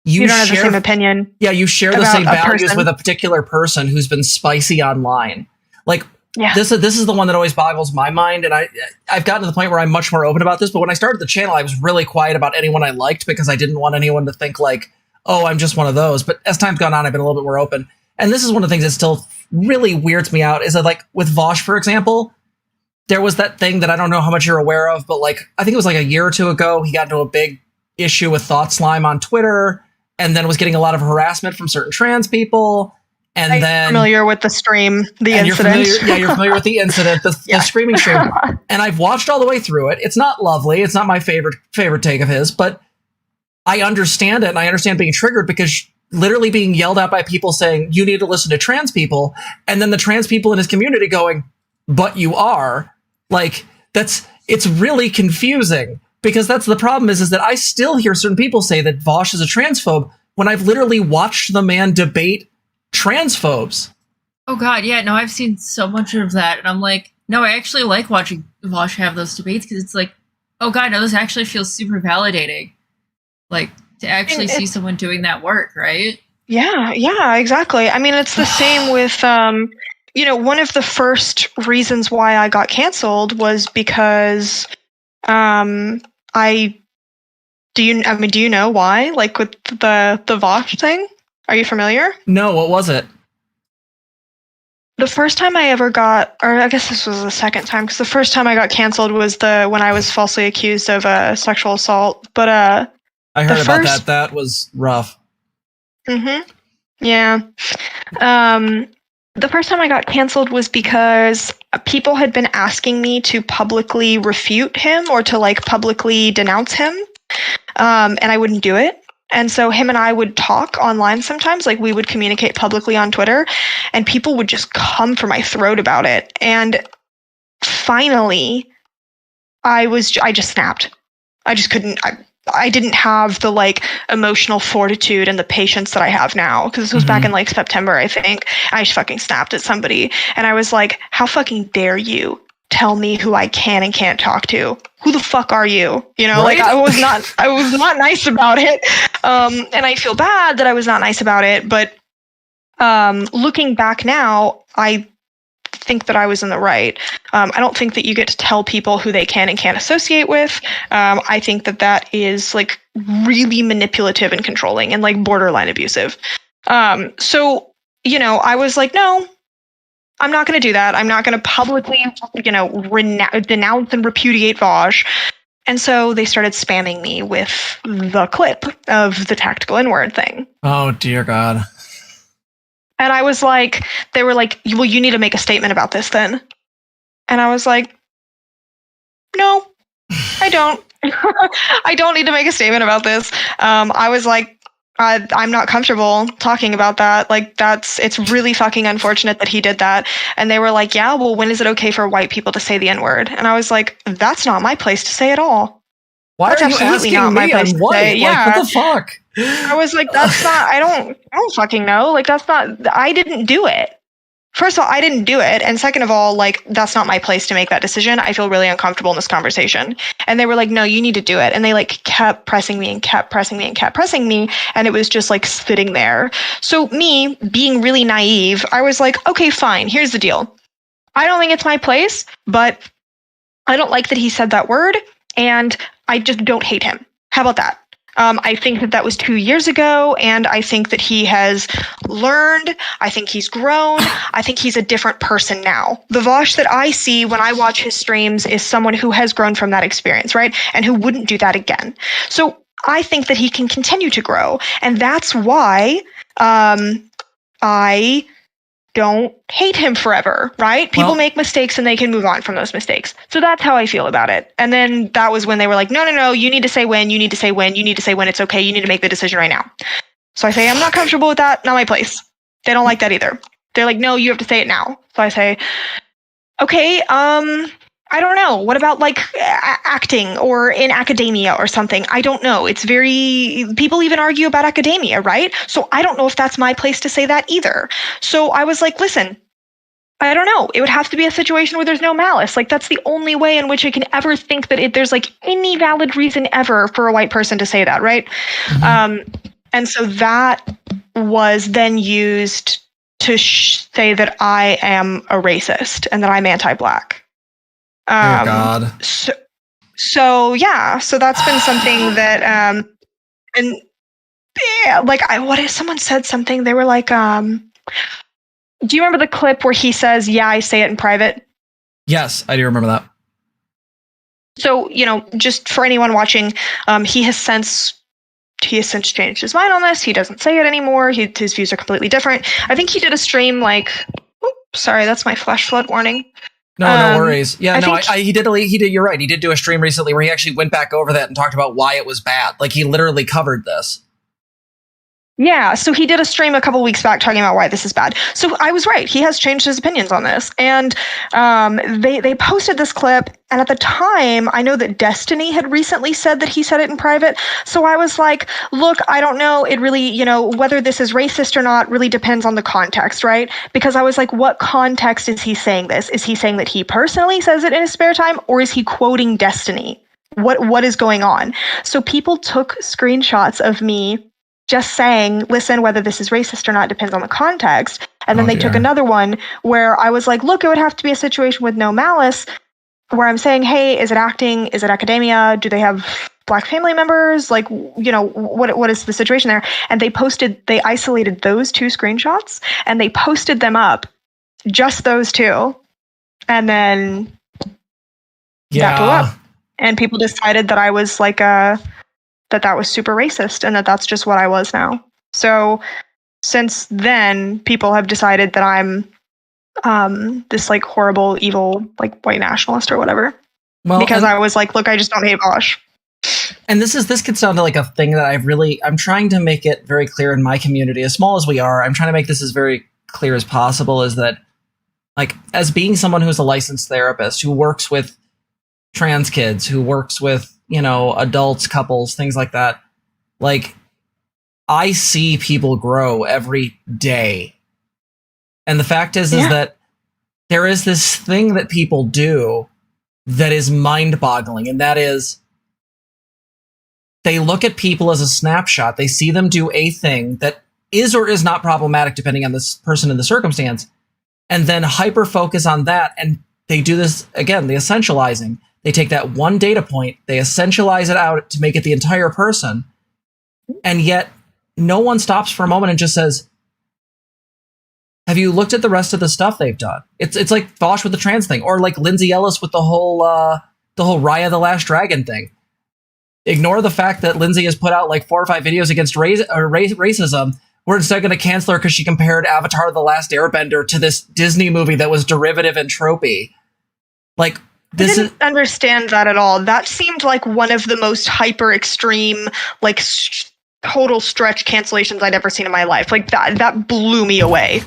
you don't have the same opinion. Yeah, you share the same values with a particular person who's been spicy online. Like, this is the one that always boggles my mind, and I've gotten to the point where I'm much more open about this. But when I started the channel, I was really quiet about anyone I liked because I didn't want anyone to think like, oh, I'm just one of those. But as time's gone on, I've been a little bit more open. And this is one of the things that still really weirds me out, is that like with Vosh, for example, there was that thing that I don't know how much you're aware of, but like, I think it was like a year or two ago, he got into a big issue with Thought Slime on Twitter, and then was getting a lot of from certain trans people. And I'm familiar with the stream, the incident. You're familiar with the incident, the screaming stream. And I've watched all the way through it. It's not lovely. It's not my favorite take of his, but I understand it, and I understand being triggered, because literally being yelled at by people saying, you need to listen to trans people, and then the trans people in his community going, but you are. Like, it's really confusing, because that's the problem is that I still hear certain people say that Vosh is a transphobe when I've literally watched the man debate transphobes. Oh God, yeah, no, I've seen so much of that, and I'm like, no, I actually like watching Vosh have those debates, because it's like, oh God, no, this actually feels super validating. Like, to actually see someone doing that work, right? Yeah, exactly. I mean, it's the same with, you know, one of the first reasons why I got canceled was because, do you know why? Like with the Vosh thing? Are you familiar? No, what was it? The first time I ever got, or I guess this was the second time, because the first time I got canceled was when I was falsely accused of sexual assault. But I heard about that. That was rough. Yeah. The first time I got canceled was because people had been asking me to publicly refute him or to like publicly denounce him. And I wouldn't do it. And so him and I would talk online sometimes, like we would communicate publicly on Twitter, and people would just come for my throat about it. And finally, I just snapped. I just couldn't. I didn't have the like emotional fortitude and the patience that I have now, because this was back in like September, I think. I just fucking snapped at somebody, and I was like, "How fucking dare you tell me who I can and can't talk to? Who the fuck are you?" You know, Right? like I was not nice about it, and I feel bad that I was not nice about it. But looking back now, I think that I was in the right. I don't think that you get to tell people who they can and can't associate with. I think that that is like really manipulative and controlling and like borderline abusive. So, you know, I was like, no, I'm not going to do that. I'm not going to publicly, you know, denounce and repudiate Vaj. And so they started spamming me with the clip of the tactical N-word thing. Oh, dear God. And I was like, they were like, well, you need to make a statement about this then. And I was like, no, I don't. I don't need to make a statement about this. I was like, I'm not comfortable talking about that. Like, it's really fucking unfortunate that he did that. And they were like, yeah, well, when is it okay for white people to say the N-word? And I was like, that's not my place to say at all. Why That's are you absolutely asking not my me? place I'm to white. say. Like, Yeah. what the fuck? I was like, that's not, I don't fucking know. Like, that's not, I didn't do it. First of all, I didn't do it. And second of all, like, that's not my place to make that decision. I feel really uncomfortable in this conversation. And they were like, no, you need to do it. And they like kept pressing me and kept pressing me and kept pressing me. And it was just like sitting there. So me being really naive, I was like, okay, fine. Here's the deal. I don't think it's my place, but I don't like that he said that word. And I just don't hate him. How about that? I think that was 2 years ago, and I think that he has learned. I think he's grown. I think he's a different person now. The Vosh that I see when I watch his streams is someone who has grown from that experience, right? And who wouldn't do that again. So I think that he can continue to grow. And that's why I don't hate him forever, right? People make mistakes and they can move on from those mistakes. So that's how I feel about it. And then that was when they were like, no, you need to say when, you need to say when, you need to say when it's okay, you need to make the decision right now. So I say, I'm not comfortable with that, not my place. They don't like that either. They're like, no, you have to say it now. So I say, okay, I don't know. What about like acting or in academia or something? I don't know. It's very, people even argue about academia, right? So I don't know if that's my place to say that either. So I was like, listen, I don't know. It would have to be a situation where there's no malice. Like, that's the only way in which I can ever think that there's like any valid reason ever for a white person to say that, right? And so that was then used to say that I am a racist and that I'm anti-Black. Dear God. So yeah, so that's been something that, and yeah, like what if someone said something? They were like, do you remember the clip where he says, yeah, I say it in private? Yes, I do remember that. So, you know, just for anyone watching, he has since changed his mind on this. He doesn't say it anymore. His views are completely different. I think he did a stream like, sorry, that's my flash flood warning. No, no worries. Yeah, he did. You're right. He did do a stream recently where he actually went back over that and talked about why it was bad. Like, he literally covered this. Yeah, so he did a stream a couple weeks back talking about why this is bad. So I was right. He has changed his opinions on this. And they posted this clip. And at the time, I know that Destiny had recently said that he said it in private. So I was like, look, I don't know. It really, you know, whether this is racist or not really depends on the context, right? Because I was like, what context is he saying this? Is he saying that he personally says it in his spare time? Or is he quoting Destiny? What is going on? So people took screenshots of me just saying, listen, whether this is racist or not depends on the context. And then they took another one where I was like, look, it would have to be a situation with no malice, where I'm saying, hey, is it acting? Is it academia? Do they have Black family members? Like, you know, what is the situation there? And they isolated those two screenshots and they posted them up, just those two. And then that blew up. And people decided that I was like that was super racist and that's just what I was now. So since then, people have decided that I'm this like horrible, evil, like white nationalist or whatever. Well, because I was like, look, I just don't hate Bosch. And this gets down to like a thing that I'm trying to make it very clear in my community, as small as we are. I'm trying to make this as very clear as possible, is that, like, as being someone who's a licensed therapist who works with trans kids, who works with, you know, adults, couples, things like that, like, I see people grow every day. And the fact is that there is this thing that people do that is mind-boggling, and that is they look at people as a snapshot. They see them do a thing that is or is not problematic depending on this person and the circumstance, and then hyper-focus on that, and they do this, again, the essentializing. They take that one data point, they essentialize it out to make it the entire person, and yet no one stops for a moment and just says, have you looked at the rest of the stuff they've done? It's like Bosch with the trans thing, or like Lindsay Ellis with the whole Raya the Last Dragon thing. Ignore the fact that Lindsay has put out like 4 or 5 videos against racism. We're instead going to cancel her because she compared Avatar: The Last Airbender to this Disney movie that was derivative and tropey. Like, I didn't understand that at all. That seemed like one of the most hyper extreme, like total stretch cancellations I'd ever seen in my life. Like that blew me away.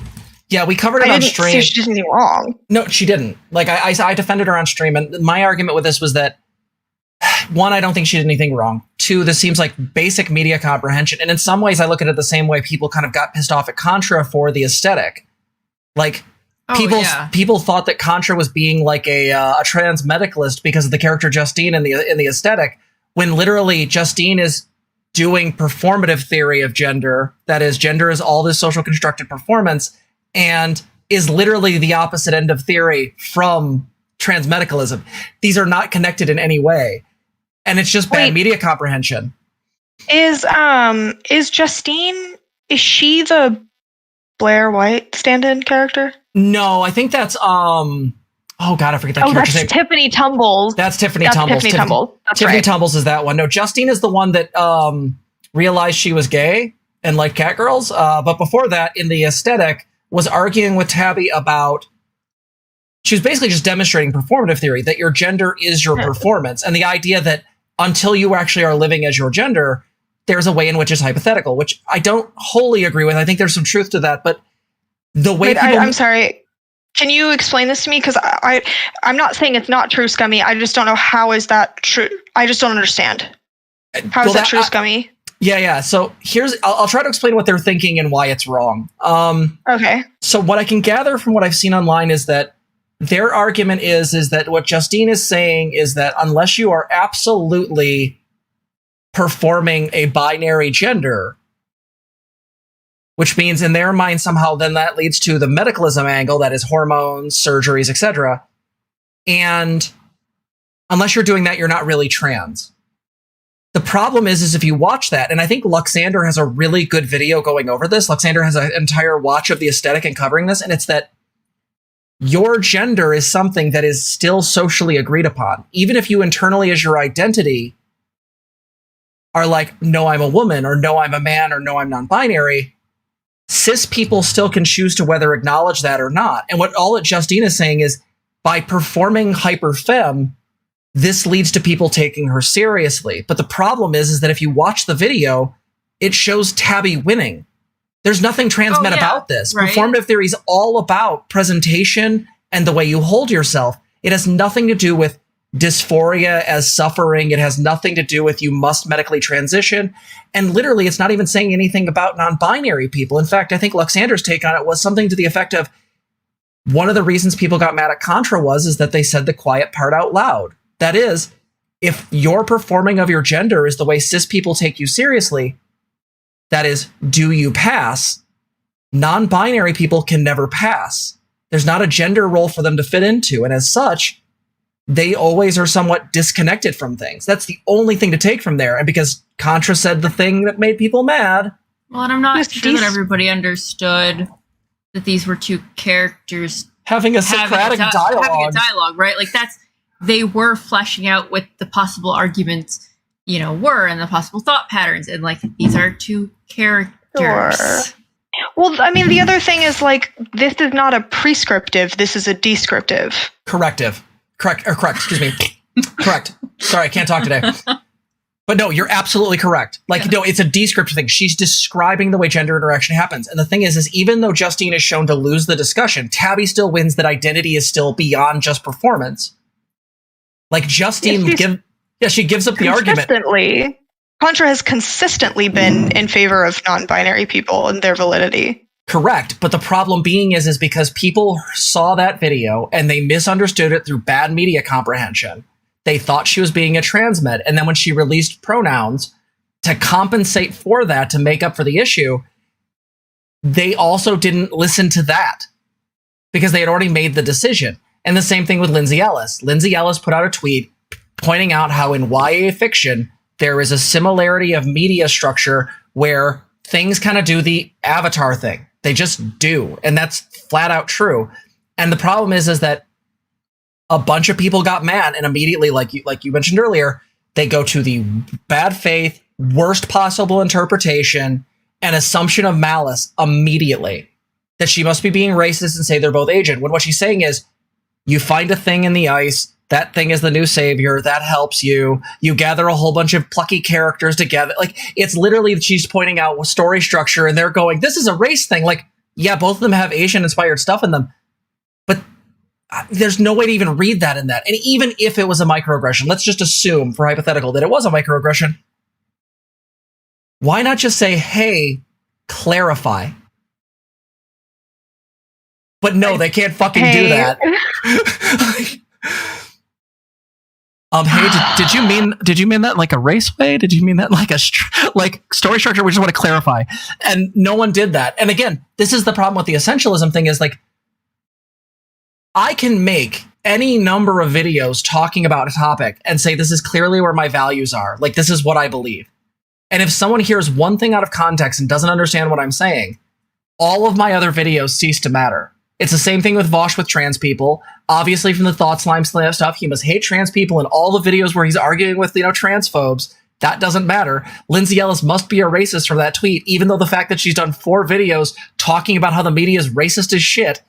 Yeah, we covered it on stream. See, she did anything wrong. No, she didn't. Like, I defended her on stream, and my argument with this was that, 1, I don't think she did anything wrong. 2, this seems like basic media comprehension. And in some ways, I look at it the same way people kind of got pissed off at Contra for the aesthetic. Like, people thought that Contra was being like a trans medicalist because of the character Justine in the aesthetic, when literally Justine is doing performative theory of gender. That is, gender is all this social constructed performance, and is literally the opposite end of theory from trans medicalism. These are not connected in any way. And it's just bad media comprehension. Is Justine, is she the Blair White stand-in character? No, I think that's oh god, I forget that character's name. That's Tiffany Tumbles. That's Tiffany Tumbles. Tiffany Tumbles is that one. No, Justine is the one that realized she was gay and liked catgirls. But before that, in the aesthetic, was arguing with Tabby about, she was basically just demonstrating performative theory, that your gender is your performance, and the idea that until you actually are living as your gender, there's a way in which it's hypothetical, which I don't wholly agree with. I think there's some truth to that, but the way I'm sorry. Can you explain this to me? Because I'm not saying it's not true, Scummy. I just don't know how is that true. I just don't understand. How is that true, Scummy? Yeah. So I'll try to explain what they're thinking and why it's wrong. Okay. So what I can gather from what I've seen online is that their argument is that what Justine is saying is that unless you are absolutely performing a binary gender, which means in their mind somehow then that leads to the medicalism angle, that is hormones, surgeries, etc. And unless you're doing that, you're not really trans. The problem is if you watch that, and I think Luxander has a really good video going over this. Luxander has an entire watch of the aesthetic and covering this, and it's that your gender is something that is still socially agreed upon. Even if you internally as your identity are like, no, I'm a woman, or no, I'm a man, or no, I'm non-binary, cis people still can choose to whether acknowledge that or not. And all that Justine is saying is, by performing hyperfemme, this leads to people taking her seriously. But the problem is that if you watch the video, it shows Tabby winning. There's nothing trans men about this. Right? Performative theory is all about presentation and the way you hold yourself. It has nothing to do with dysphoria as suffering. It has nothing to do with you must medically transition. And literally, it's not even saying anything about non-binary people. In fact, I think Luxander's take on it was something to the effect of, one of the reasons people got mad at Contra is that they said the quiet part out loud. That is, if your performing of your gender is the way cis people take you seriously, that is, do you pass? Non-binary people can never pass. There's not a gender role for them to fit into, and as such, they always are somewhat disconnected from things. That's the only thing to take from there, and because Contra said the thing that made people mad. Well, and I'm not sure that everybody understood that these were two characters having a Socratic dialogue. Having a dialogue, right? Like they were fleshing out what the possible arguments, were, and the possible thought patterns, and like these are two characters. Sure. Well, I mean, the other thing is like, this is not a prescriptive, this is a descriptive. Corrective. Correct. Excuse me. Correct. Sorry, I can't talk today. But no, you're absolutely correct. Like, no, it's a descriptive thing. She's describing the way gender interaction happens. And the thing is even though Justine is shown to lose the discussion, Tabby still wins that identity is still beyond just performance. Like, Justine she gives up the argument. Contra has consistently been in favor of non-binary people and their validity. Correct. But the problem being is because people saw that video and they misunderstood it through bad media comprehension. They thought she was being a trans med. And then when she released pronouns to compensate for that, to make up for the issue, they also didn't listen to that because they had already made the decision. And the same thing with Lindsay Ellis. Lindsay Ellis put out a tweet pointing out how in YA fiction, there is a similarity of media structure where things kind of do the Avatar thing. They just do. And that's flat out true. And the problem is that a bunch of people got mad and immediately, like you mentioned earlier, they go to the bad faith, worst possible interpretation, and assumption of malice immediately. That she must be being racist and say they're both Asian. When what she's saying is, you find a thing in the ice, that thing is the new savior, that helps you. You gather a whole bunch of plucky characters together. Like, it's literally, she's pointing out story structure and they're going, this is a race thing. Like, yeah, both of them have Asian inspired stuff in them. But there's no way to even read that in that. And even if it was a microaggression, let's just assume for hypothetical that it was a microaggression. Why not just say, hey, clarify? But no, they can't fucking do that. Hey, did you mean that like a race way? Did you mean that like a like story structure? We just want to clarify. And no one did that. And again, this is the problem with the essentialism thing is like, I can make any number of videos talking about a topic and say, this is clearly where my values are. Like, this is what I believe. And if someone hears one thing out of context and doesn't understand what I'm saying, all of my other videos cease to matter. It's the same thing with Vosh with trans people. Obviously, from the Thought Slime stuff, he must hate trans people in all the videos where he's arguing with, transphobes. That doesn't matter. Lindsay Ellis must be a racist for that tweet, even though the fact that she's done 4 videos talking about how the media is racist as shit.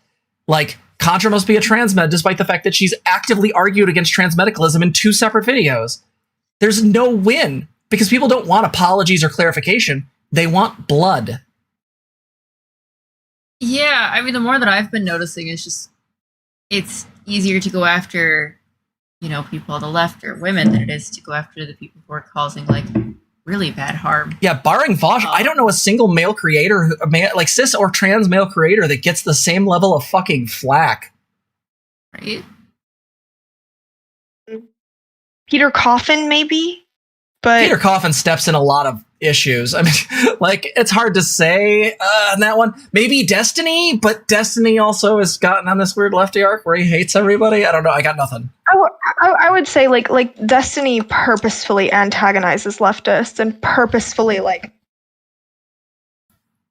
Like, Contra must be a trans med, despite the fact that she's actively argued against transmedicalism in 2 separate videos. There's no win, because people don't want apologies or clarification. They want blood. Yeah, I mean, the more that I've been noticing is just, it's easier to go after, people on the left or women than it is to go after the people who are causing, like, really bad harm. Yeah, barring Vosh, I don't know a single male creator, like cis or trans male creator, that gets the same level of fucking flack. Right? Peter Coffin, maybe? But Peter Coffin steps in a lot of issues. I mean, like, it's hard to say on that one. Maybe Destiny, but Destiny also has gotten on this weird lefty arc where he hates everybody. I don't know. I got nothing. I would say like Destiny purposefully antagonizes leftists and purposefully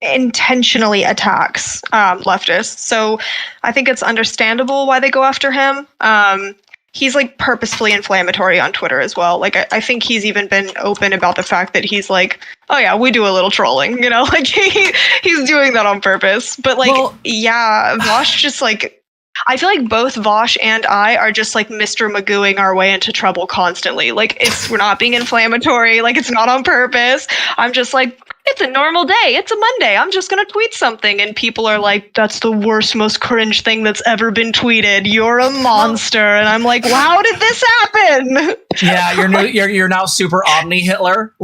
intentionally attacks leftists. So I think it's understandable why they go after him. He's purposefully inflammatory on Twitter as well. Like I think he's even been open about the fact that he's like, oh yeah, we do a little trolling, like he's doing that on purpose. But Vosh just I feel like both Vosh and I are just Mr. Magooing our way into trouble constantly. We're not being inflammatory. It's not on purpose. I'm just it's a normal day. It's a Monday. I'm just going to tweet something. And people are like, that's the worst, most cringe thing that's ever been tweeted. You're a monster. And I'm like, wow, how did this happen? Yeah, you're now super Omni Hitler.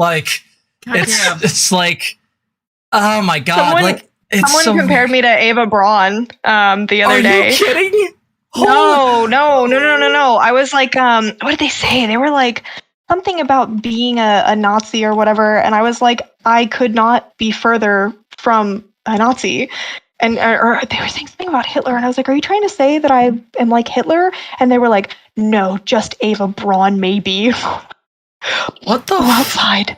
It's like, oh my God. Someone compared me to Ava Braun the other day. Are you kidding? No. I was like, what did they say? They were like, something about being a Nazi or whatever. And I was like, I could not be further from a Nazi. And or they were saying something about Hitler. And I was like, are you trying to say that I am like Hitler? And they were like, no, just Ava Braun, maybe. What the? Go outside.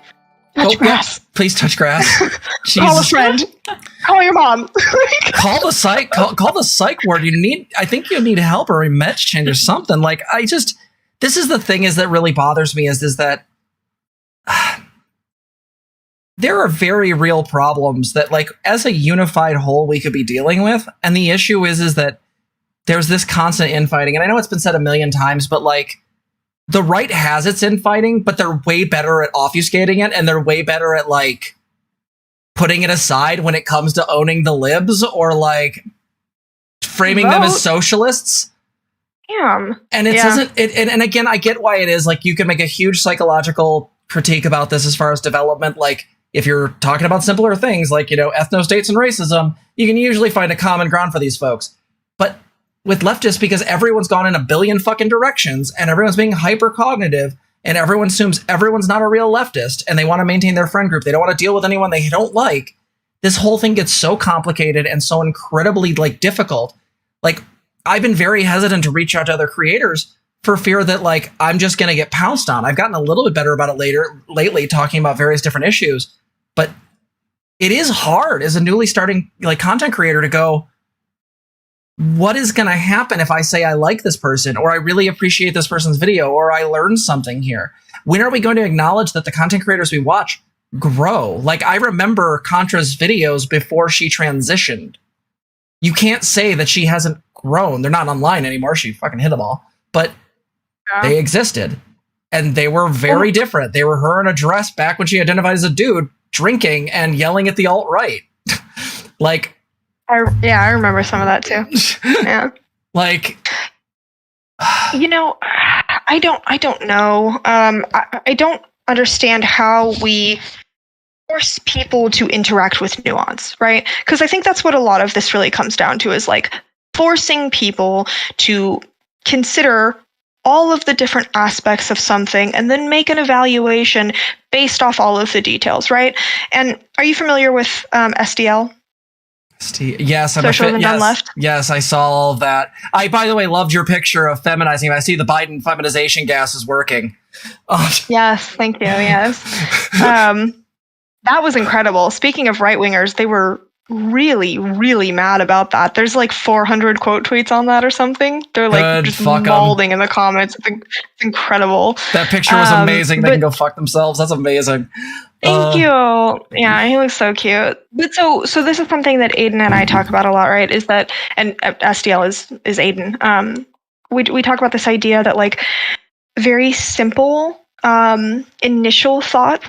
Touch grass. Yeah, please touch grass. Call a friend. Call your mom. Call the psych. Call the psych ward. I think you need help or a meds change or something. This is the thing is that really bothers me is that there are very real problems that, like, as a unified whole, we could be dealing with. And the issue is that there's this constant infighting. And I know it's been said a million times, but like, the right has its infighting, but they're way better at obfuscating it, and they're way better at like putting it aside when it comes to owning the libs or like framing them as socialists. Damn. And it doesn't. And again, I get why it is. Like, you can make a huge psychological critique about this as far as development. Like, if you're talking about simpler things like, you know, ethno-states and racism, you can usually find a common ground for these folks. But with leftists, because everyone's gone in a billion fucking directions and everyone's being hyper cognitive and everyone assumes everyone's not a real leftist and they want to maintain their friend group, they don't want to deal with anyone they don't like, this whole thing gets so complicated and so incredibly like difficult. Like, I've been very hesitant to reach out to other creators for fear that like I'm just going to get pounced on. I've gotten a little bit better about it lately, talking about various different issues, but it is hard as a newly starting like content creator to go, what is going to happen if I say I like this person, or I really appreciate this person's video, or I learned something here? When are we going to acknowledge that the content creators we watch grow? Like, I remember Contra's videos before she transitioned. You can't say that she hasn't grown. They're not online anymore. She fucking hit them all, but they existed and they were very different. They were her in a dress back when she identified as a dude, drinking and yelling at the alt-right. Like, I remember some of that too. Yeah. Like, you know, I don't know. I don't understand how we force people to interact with nuance, right? Because I think that's what a lot of this really comes down to, is like forcing people to consider all of the different aspects of something and then make an evaluation based off all of the details, right? And are you familiar with SDL? Yes, I'm Socialism Done Left. Yes, I saw all of that. I, by the way, loved your picture of feminizing. I see the Biden feminization gas is working. Yes, thank you. Yes. That was incredible. Speaking of right-wingers, they were really, really mad about that. There's like 400 quote tweets on that or something. They're like just mauling in the comments. It's incredible. That picture was amazing. They can go fuck themselves. That's amazing. Thank you. Yeah, he looks so cute. But so this is something that Aiden and I talk about a lot, right? Is that, and SDL is Aiden. We talk about this idea that like very simple initial thoughts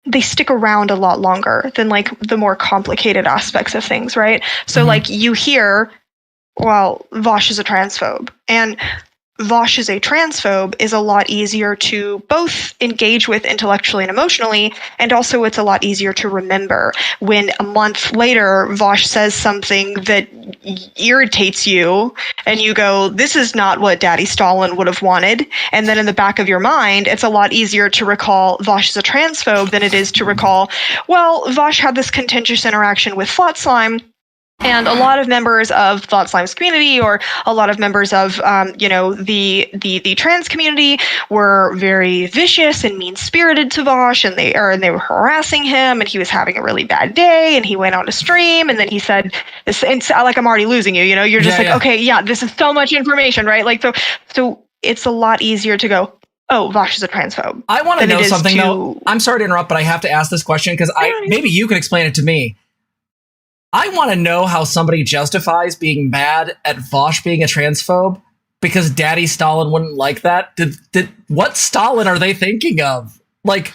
they stick around a lot longer than like the more complicated aspects of things, right? So like you hear, well, Vosh is a transphobe, and Vosh is a transphobe is a lot easier to both engage with intellectually and emotionally, and also it's a lot easier to remember when a month later Vosh says something that irritates you and you go, this is not what Daddy Stalin would have wanted. And then in the back of your mind, it's a lot easier to recall Vosh is a transphobe than it is to recall, well, Vosh had this contentious interaction with Flat Slime, and a lot of members of Thought Slime's community, or a lot of members of, the trans community, were very vicious and mean-spirited to Vosh, and they were harassing him, and he was having a really bad day, and he went on a stream, and then he said, "This, and like I'm already losing you. You know, you're just okay, yeah, this is so much information, right? Like, so it's a lot easier to go, oh, Vosh is a transphobe. I want to know something though. I'm sorry to interrupt, but I have to ask this question because maybe you can explain it to me. I want to know how somebody justifies being mad at Vosh being a transphobe because Daddy Stalin wouldn't like that. What Stalin are they thinking of? Like,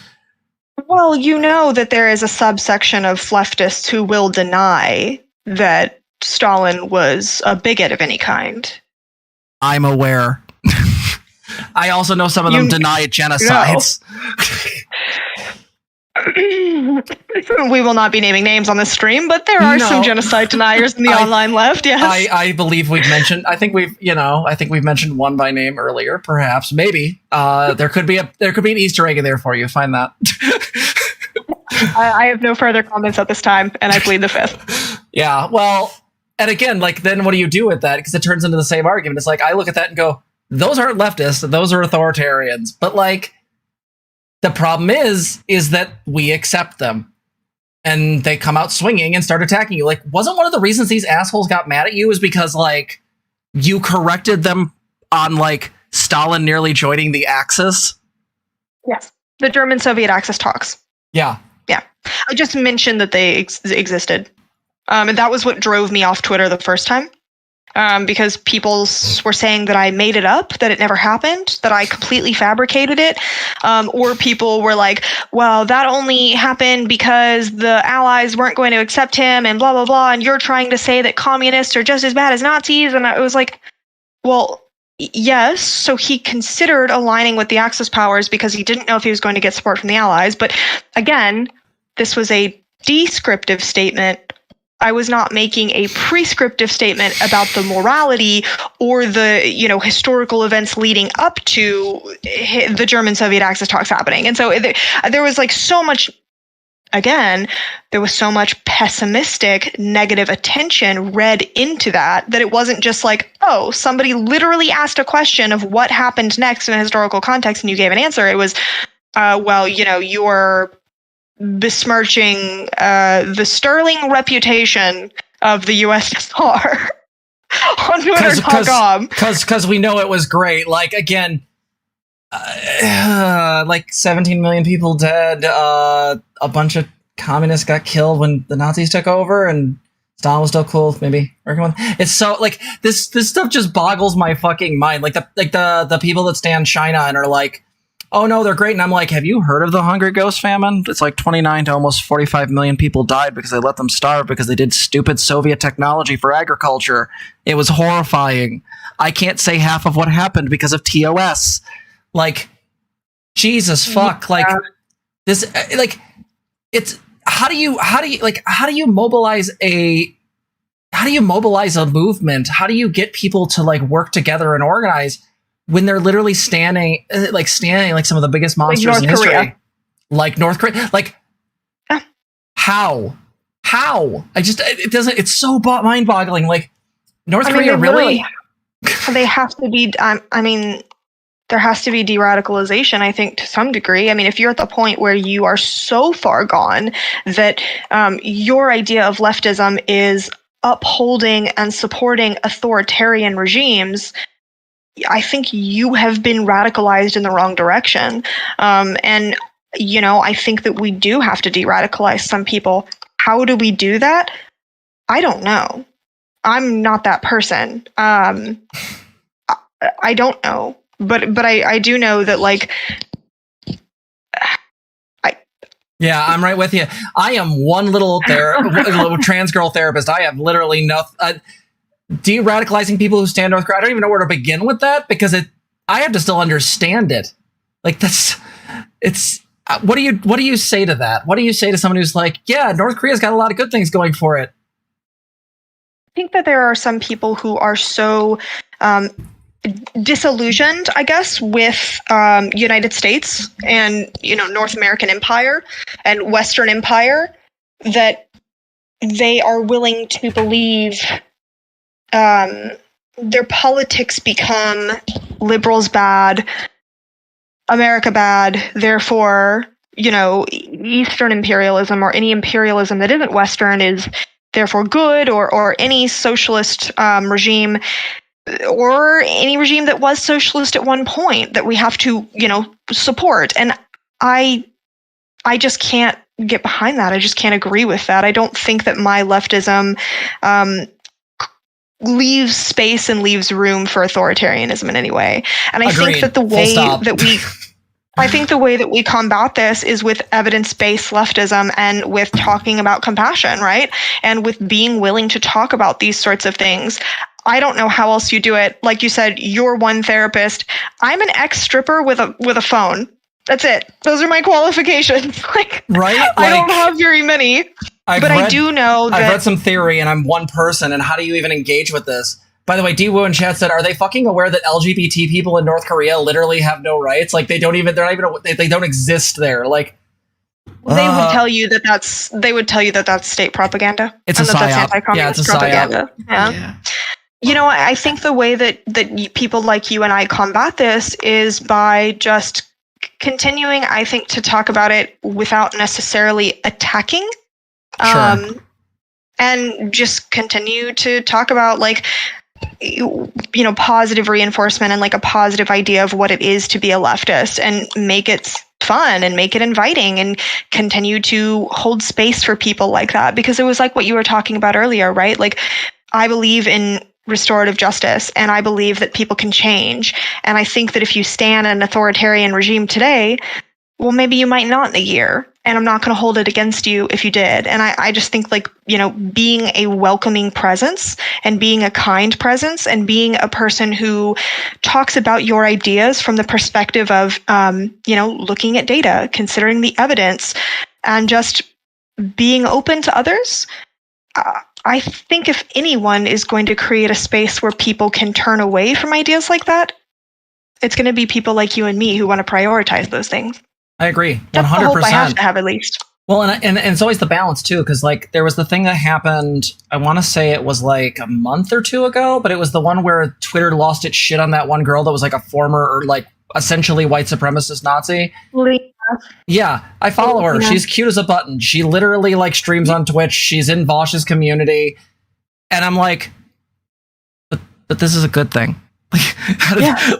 well, you know that there is a subsection of leftists who will deny that Stalin was a bigot of any kind. I'm aware. I also know some of them deny genocides. We will not be naming names on this stream, but there are some genocide deniers in the online left. Yes, I believe we've mentioned. I think we've mentioned one by name earlier. Perhaps, maybe there could be an Easter egg in there for you. Find that. I have no further comments at this time, and I plead the fifth. Yeah, well, and again, like, then what do you do with that? Because it turns into the same argument. It's like I look at that and go, those aren't leftists. Those are authoritarians. But like. The problem is that we accept them and they come out swinging and start attacking you. Like, wasn't one of the reasons these assholes got mad at you is because like you corrected them on like Stalin nearly joining the Axis? Yes. The German-Soviet Axis talks. Yeah. Yeah. I just mentioned that they existed. And that was what drove me off Twitter the first time. Because people were saying that I made it up, that it never happened, that I completely fabricated it. Or people were like, well, that only happened because the Allies weren't going to accept him and blah, blah, blah. And you're trying to say that communists are just as bad as Nazis. And I was like, well, yes. So he considered aligning with the Axis powers because he didn't know if he was going to get support from the Allies. But again, this was a descriptive statement. I was not making a prescriptive statement about the morality or the, historical events leading up to the German-Soviet Axis talks happening. And so there was like so much, again, there was so much pessimistic, negative attention read into that it wasn't just like, oh, somebody literally asked a question of what happened next in a historical context and you gave an answer. It was, you're besmirching the sterling reputation of the USSR on Twitter.com. Because we know it was great. Like, again, like 17 million people dead. A bunch of communists got killed when the Nazis took over, and Stalin was still cool. Maybe working with. It's so like this stuff just boggles my fucking mind. Like the people that stand China and are like, oh no, they're great. And I'm like, have you heard of the Hungry Ghost famine? It's like 29 to almost 45 million people died because they let them starve because they did stupid Soviet technology for agriculture. It was horrifying. I can't say half of what happened because of TOS. Like, Jesus fuck. Like this, like, it's, how do you mobilize a movement? How do you get people to like work together and organize when they're literally standing like some of the biggest monsters in history, like North Korea, like how it's so mind boggling. Like North Korea really, they have to be, there has to be de-radicalization, I think, to some degree. I mean, if you're at the point where you are so far gone that your idea of leftism is upholding and supporting authoritarian regimes, I think you have been radicalized in the wrong direction. And, I think that we do have to de-radicalize some people. How do we do that? I don't know. I'm not that person. I don't know. But I do know that, like, yeah, I'm right with you. I am one little trans girl therapist. I have literally nothing. De-radicalizing people who stand North Korea. I don't even know where to begin with that because I have to still understand it. Like what do you say to that? What do you say to someone who's like, yeah, North Korea's got a lot of good things going for it? I think that there are some people who are so disillusioned, I guess, with United States and North American empire and Western empire that they are willing to believe their politics become liberals bad, America bad, therefore, Eastern imperialism or any imperialism that isn't Western is therefore good, or any socialist regime or any regime that was socialist at one point that we have to, support. And I just can't get behind that. I just can't agree with that. I don't think that my leftism leaves space and leaves room for authoritarianism in any way. And I think that the way that we combat this is with evidence-based leftism and with talking about compassion, right? And with being willing to talk about these sorts of things. I don't know how else you do it. Like you said, you're one therapist. I'm an ex-stripper with a phone. That's it. Those are my qualifications. Like, right? I don't have very many. I do know that I've read some theory and I'm one person, and how do you even engage with this? By the way, D-Woo in chat said, are they fucking aware that LGBT people in North Korea literally have no rights? Like they don't exist there. Like they would tell you that that's state propaganda. It's a psyop. That's anti-communist propaganda. Yeah. I think the way that people like you and I combat this is by just continuing, I think, to talk about it without necessarily attacking. Sure. And just continue to talk about, like, positive reinforcement and like a positive idea of what it is to be a leftist, and make it fun and make it inviting and continue to hold space for people like that. Because it was like what you were talking about earlier, right? Like, I believe in restorative justice, and I believe that people can change. And I think that if you stand an authoritarian regime today, well, maybe you might not in a year, and I'm not going to hold it against you if you did. And I just think, like, you know, being a welcoming presence and being a kind presence and being a person who talks about your ideas from the perspective of, you know, looking at data, considering the evidence, and just being open to others. I think if anyone is going to create a space where people can turn away from ideas like that, it's going to be people like you and me who want to prioritize those things. I agree, 100%. That's the hope I have to have, at least. Well, and it's always the balance too, because like there was the thing that happened. I want to say it was like a month or two ago, but it was the one where Twitter lost its shit on that one girl that was like a former or like essentially white supremacist Nazi. Yeah, I follow her. She's cute as a button. She literally like streams on Twitch. She's in Vosh's community, and I'm like, but this is a good thing.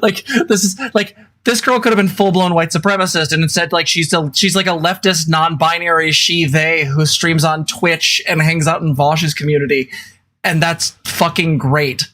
Like this is like. This girl could have been full-blown white supremacist, and instead, like, she's like a leftist, non-binary she/they who streams on Twitch and hangs out in Vosh's community, and that's fucking great.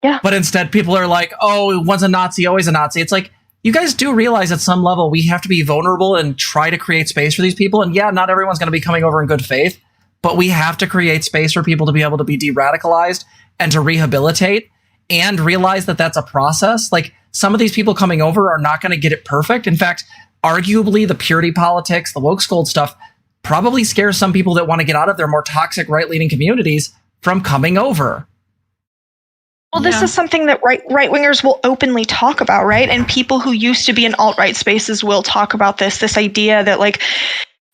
Yeah. But instead, people are like, "Oh, once a Nazi, always a Nazi." It's like, you guys do realize at some level we have to be vulnerable and try to create space for these people. And yeah, not everyone's going to be coming over in good faith, but we have to create space for people to be able to be de-radicalized and to rehabilitate and realize that that's a process. Like, some of these people coming over are not going to get it perfect. In fact, arguably the purity politics, the woke scold stuff probably scares some people that want to get out of their more toxic right-leaning communities from coming over. Well, this is something that right-wingers will openly talk about, right? And people who used to be in alt-right spaces will talk about this idea that, like,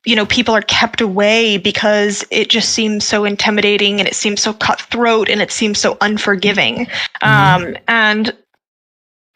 you know, people are kept away because it just seems so intimidating and it seems so cutthroat and it seems so unforgiving. And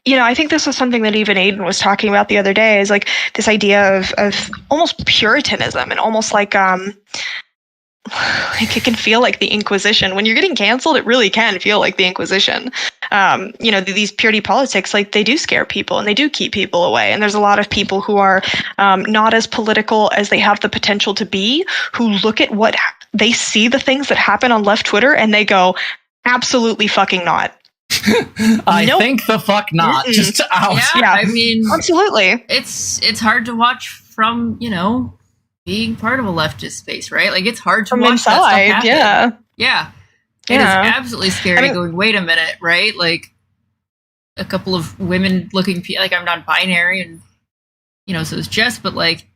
you know, I think this was something that even Aiden was talking about the other day, is like this idea of almost Puritanism and almost like it can feel like the Inquisition. When you're getting canceled, it really can feel like the Inquisition. You know, these purity politics, like, they do scare people and they do keep people away. And there's a lot of people who are not as political as they have the potential to be, who look at what they see, the things that happen on left Twitter, and they go, absolutely fucking not. I think the fuck not. Just out. Yeah, I mean, absolutely. It's hard to watch from, you know, being part of a leftist space, right? Like, it's hard to from watch inside, that stuff happen. Yeah. It is absolutely scary. I mean, going, wait a minute, right? Like, a couple of women looking, like, I'm non-binary, and, you know, so it's Jess, but like,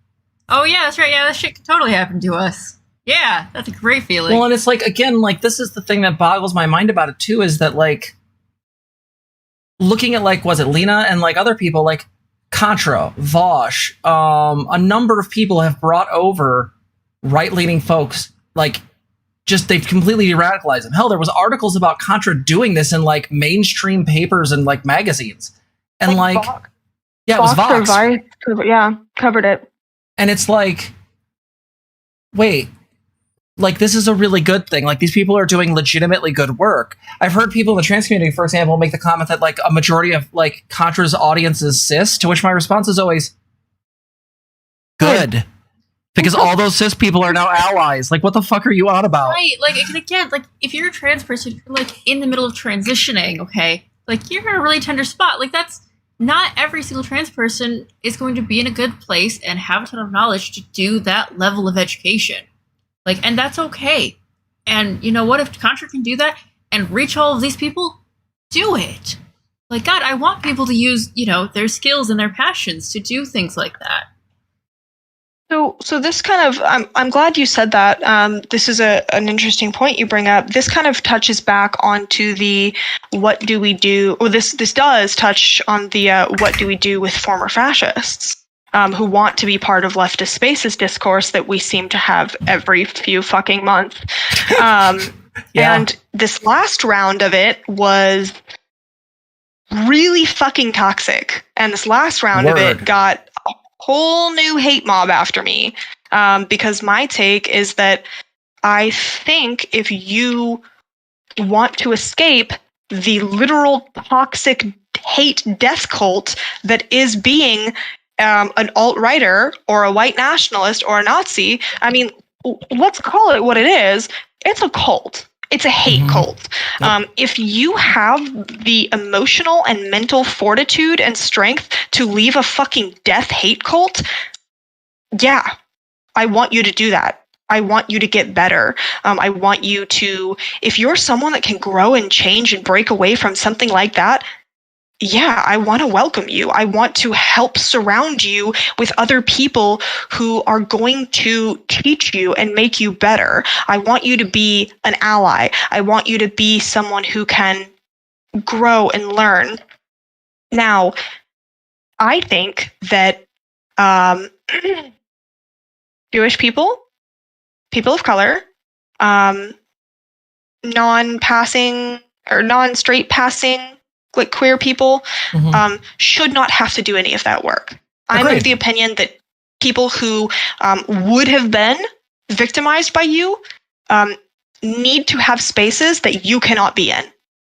oh yeah, that's right. Yeah, that shit could totally happen to us. Yeah, that's a great feeling. Well, and it's like, again, like, this is the thing that boggles my mind about it too, is that, like, looking at, like, was it Lena and, like, other people, like Contra, Vosh, a number of people have brought over right-leaning folks, like, just, they've completely de-radicalized them. Hell, there was articles about Contra doing this in, like, mainstream papers and, like, magazines. And, like Vox. Yeah, it was Vox. Yeah, covered it. And it's like, wait, like, this is a really good thing. Like, these people are doing legitimately good work. I've heard people in the trans community, for example, make the comment that, like, a majority of, like, Contra's audience is cis, to which my response is always, good. Because all those cis people are now allies. Like, what the fuck are you on about? Right, like, again, like, if you're a trans person, you're, like, in the middle of transitioning, okay? Like, you're in a really tender spot. Like, that's, not every single trans person is going to be in a good place and have a ton of knowledge to do that level of education. Like, and that's okay. And you know what? If Contra can do that and reach all of these people, do it. Like, God, I want people to use, you know, their skills and their passions to do things like that. So this kind of, I'm glad you said that. This is an interesting point you bring up. This kind of touches back onto the what do we do, or this does touch on the what do we do with former fascists who want to be part of leftist spaces discourse that we seem to have every few fucking months. And this last round of it was really fucking toxic. And this last round of it got a whole new hate mob after me, because my take is that I think if you want to escape the literal toxic hate death cult that is being an alt-righter or a white nationalist or a Nazi, I mean, let's call it what it is. It's a cult. It's a hate cult. Yep. If you have the emotional and mental fortitude and strength to leave a fucking death hate cult, yeah, I want you to do that. I want you to get better. I want you to, if you're someone that can grow and change and break away from something like that, yeah, I want to welcome you. I want to help surround you with other people who are going to teach you and make you better. I want you to be an ally. I want you to be someone who can grow and learn. Now, I think that Jewish people, people of color, non-passing or non-straight passing, like queer people, should not have to do any of that work. I'm of the opinion that people who would have been victimized by you need to have spaces that you cannot be in.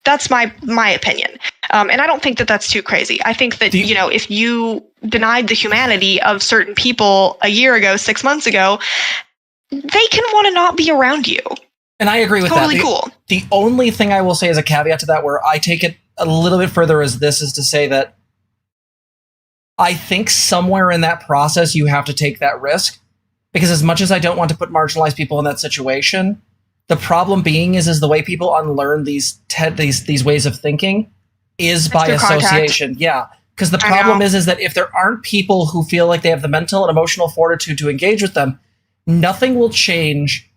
That's my opinion. And I don't think that that's too crazy. I think that, if you denied the humanity of certain people a year ago, 6 months ago, they can want to not be around you. And I agree with that. Totally cool. The only thing I will say as a caveat to that, where I take it a little bit further, is to say that I think somewhere in that process you have to take that risk, because as much as I don't want to put marginalized people in that situation, the problem being is the way people unlearn these ways of thinking is by association. Contact. Yeah, because the problem is that if there aren't people who feel like they have the mental and emotional fortitude to engage with them, nothing will change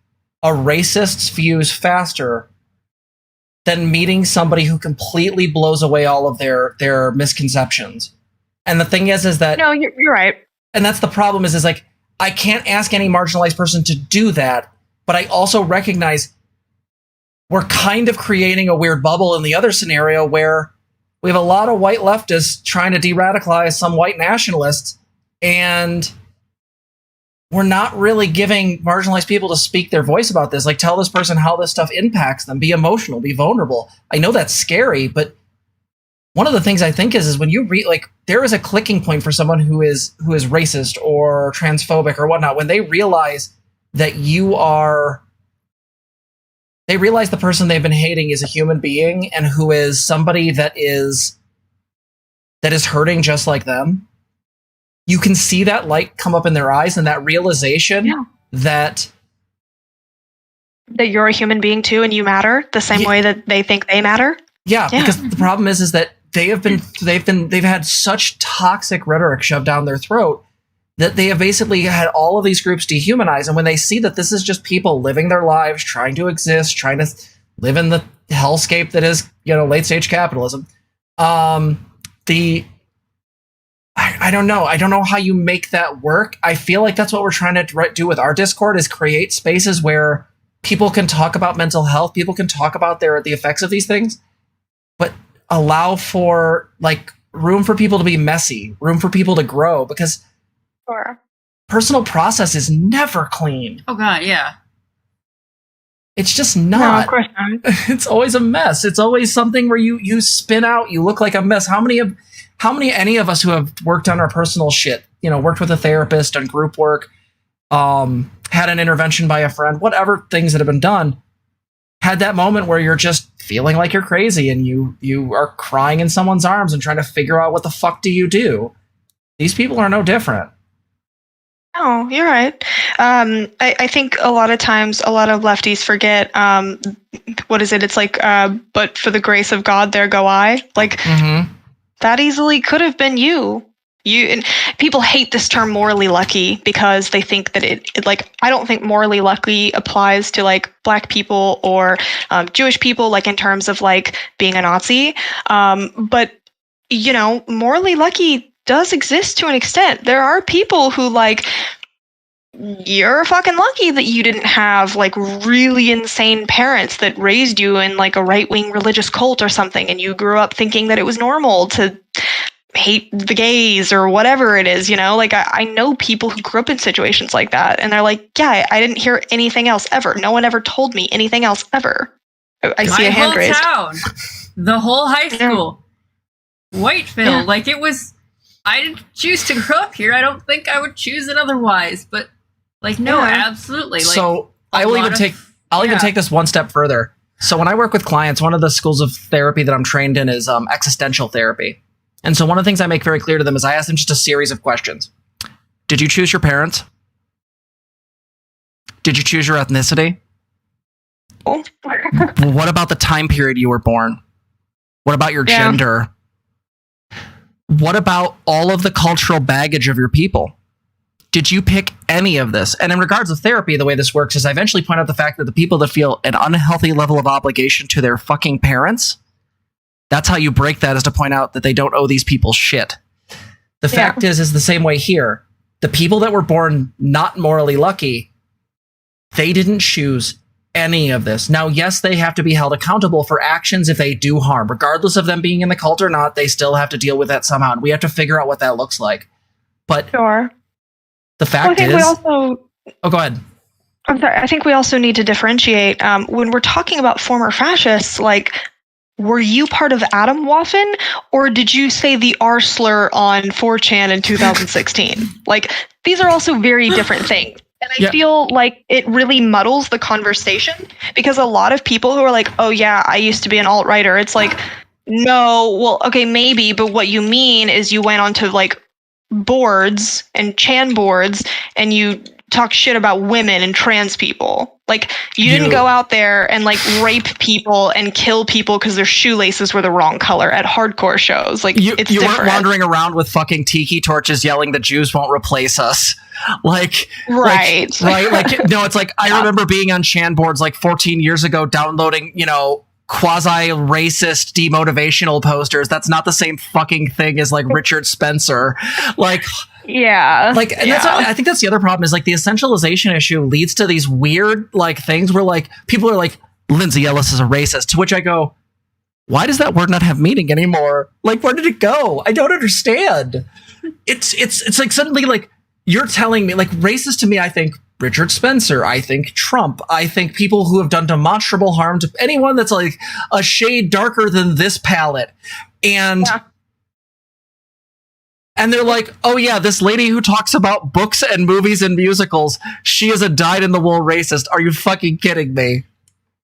a racist's views faster than meeting somebody who completely blows away all of their misconceptions. And the thing is that... No, you're right. And that's the problem is like, I can't ask any marginalized person to do that, but I also recognize we're kind of creating a weird bubble in the other scenario where we have a lot of white leftists trying to de-radicalize some white nationalists, and we're not really giving marginalized people to speak their voice about this. Like, tell this person how this stuff impacts them. Be emotional. Be vulnerable. I know that's scary, but one of the things I think is when you read, like, there is a clicking point for someone who is racist or transphobic or whatnot, when they realize that they realize the person they've been hating is a human being and who is somebody that is hurting just like them. You can see that light come up in their eyes and that realization that you're a human being too, and you matter the same way that they think they matter. Yeah, because the problem is that they've had such toxic rhetoric shoved down their throat that they have basically had all of these groups dehumanized. And when they see that this is just people living their lives, trying to exist, trying to live in the hellscape that is, late stage capitalism, I don't know. I don't know how you make that work. I feel like that's what we're trying to do with our Discord, is create spaces where people can talk about mental health, people can talk about the effects of these things, but allow for room for people to be messy, room for people to grow, because personal process is never clean. Oh God, yeah. It's just not. No, of course not. It's always a mess. It's always something where you spin out, you look like a mess. How many any of us who have worked on our personal shit, worked with a therapist, done group work, had an intervention by a friend, whatever things that have been done, had that moment where you're just feeling like you're crazy and you are crying in someone's arms and trying to figure out what the fuck do you do? These people are no different. Oh, you're right. I think a lot of times, a lot of lefties forget, what is it? It's like, but for the grace of God, there go I. Like, that easily could have been you. And people hate this term morally lucky because they think that it I don't think morally lucky applies to Black people or Jewish people, in terms of being a Nazi. But morally lucky does exist to an extent. There are people who you're fucking lucky that you didn't have really insane parents that raised you in a right-wing religious cult or something, and you grew up thinking that it was normal to hate the gays or whatever it is, I know people who grew up in situations like that, and they're yeah, I didn't hear anything else ever. No one ever told me anything else ever. I see a hand raised. Town, the whole high school, Whiteville, it was I didn't choose to grow up here. I don't think I would choose it otherwise. But like, no, absolutely. Like, so I'll even take this one step further. So when I work with clients, one of the schools of therapy that I'm trained in is existential therapy. And so one of the things I make very clear to them is I ask them just a series of questions. Did you choose your parents? Did you choose your ethnicity? What about the time period you were born? What about your gender? What about all of the cultural baggage of your people? Did you pick any of this? And in regards to therapy, the way this works is I eventually point out the fact that the people that feel an unhealthy level of obligation to their fucking parents, that's how you break that, is to point out that they don't owe these people shit. The fact is the same way here. The people that were born not morally lucky, they didn't choose any of this. Now, yes, they have to be held accountable for actions if they do harm. Regardless of them being in the cult or not, they still have to deal with that somehow. And we have to figure out what that looks like. But the fact is... go ahead. I'm sorry. I think we also need to differentiate. When we're talking about former fascists, like, were you part of Atomwaffen, or did you say the R slur on 4chan in 2016? Like, these are also very different things. And I feel like it really muddles the conversation, because a lot of people who are like, oh yeah, I used to be an alt-righter. It's like, no, well, okay, maybe, but what you mean is you went onto like boards and Chan boards and you talk shit about women and trans people. Like, you didn't go out there and like rape people and kill people because their shoelaces were the wrong color at hardcore shows. Like, it's different. Weren't wandering around with fucking tiki torches yelling the Jews won't replace us. Like, right. Like, no, it's like, I remember being on Chan boards like 14 years ago, downloading, quasi-racist demotivational posters. That's not the same fucking thing as like Richard Spencer. Like, like, and that's, I think that's the other problem, is like the essentialization issue leads to these weird like things where like people are like, Lindsay Ellis is a racist, to which I go, why does that word not have meaning anymore? Like, where did it go? I don't understand. It's like suddenly like you're telling me, like, racist to me, I think Richard Spencer, I think Trump, I think people who have done demonstrable harm to anyone that's like a shade darker than this palette. And and they're like, oh yeah, this lady who talks about books and movies and musicals, she is a dyed-in-the-wool racist. Are you fucking kidding me?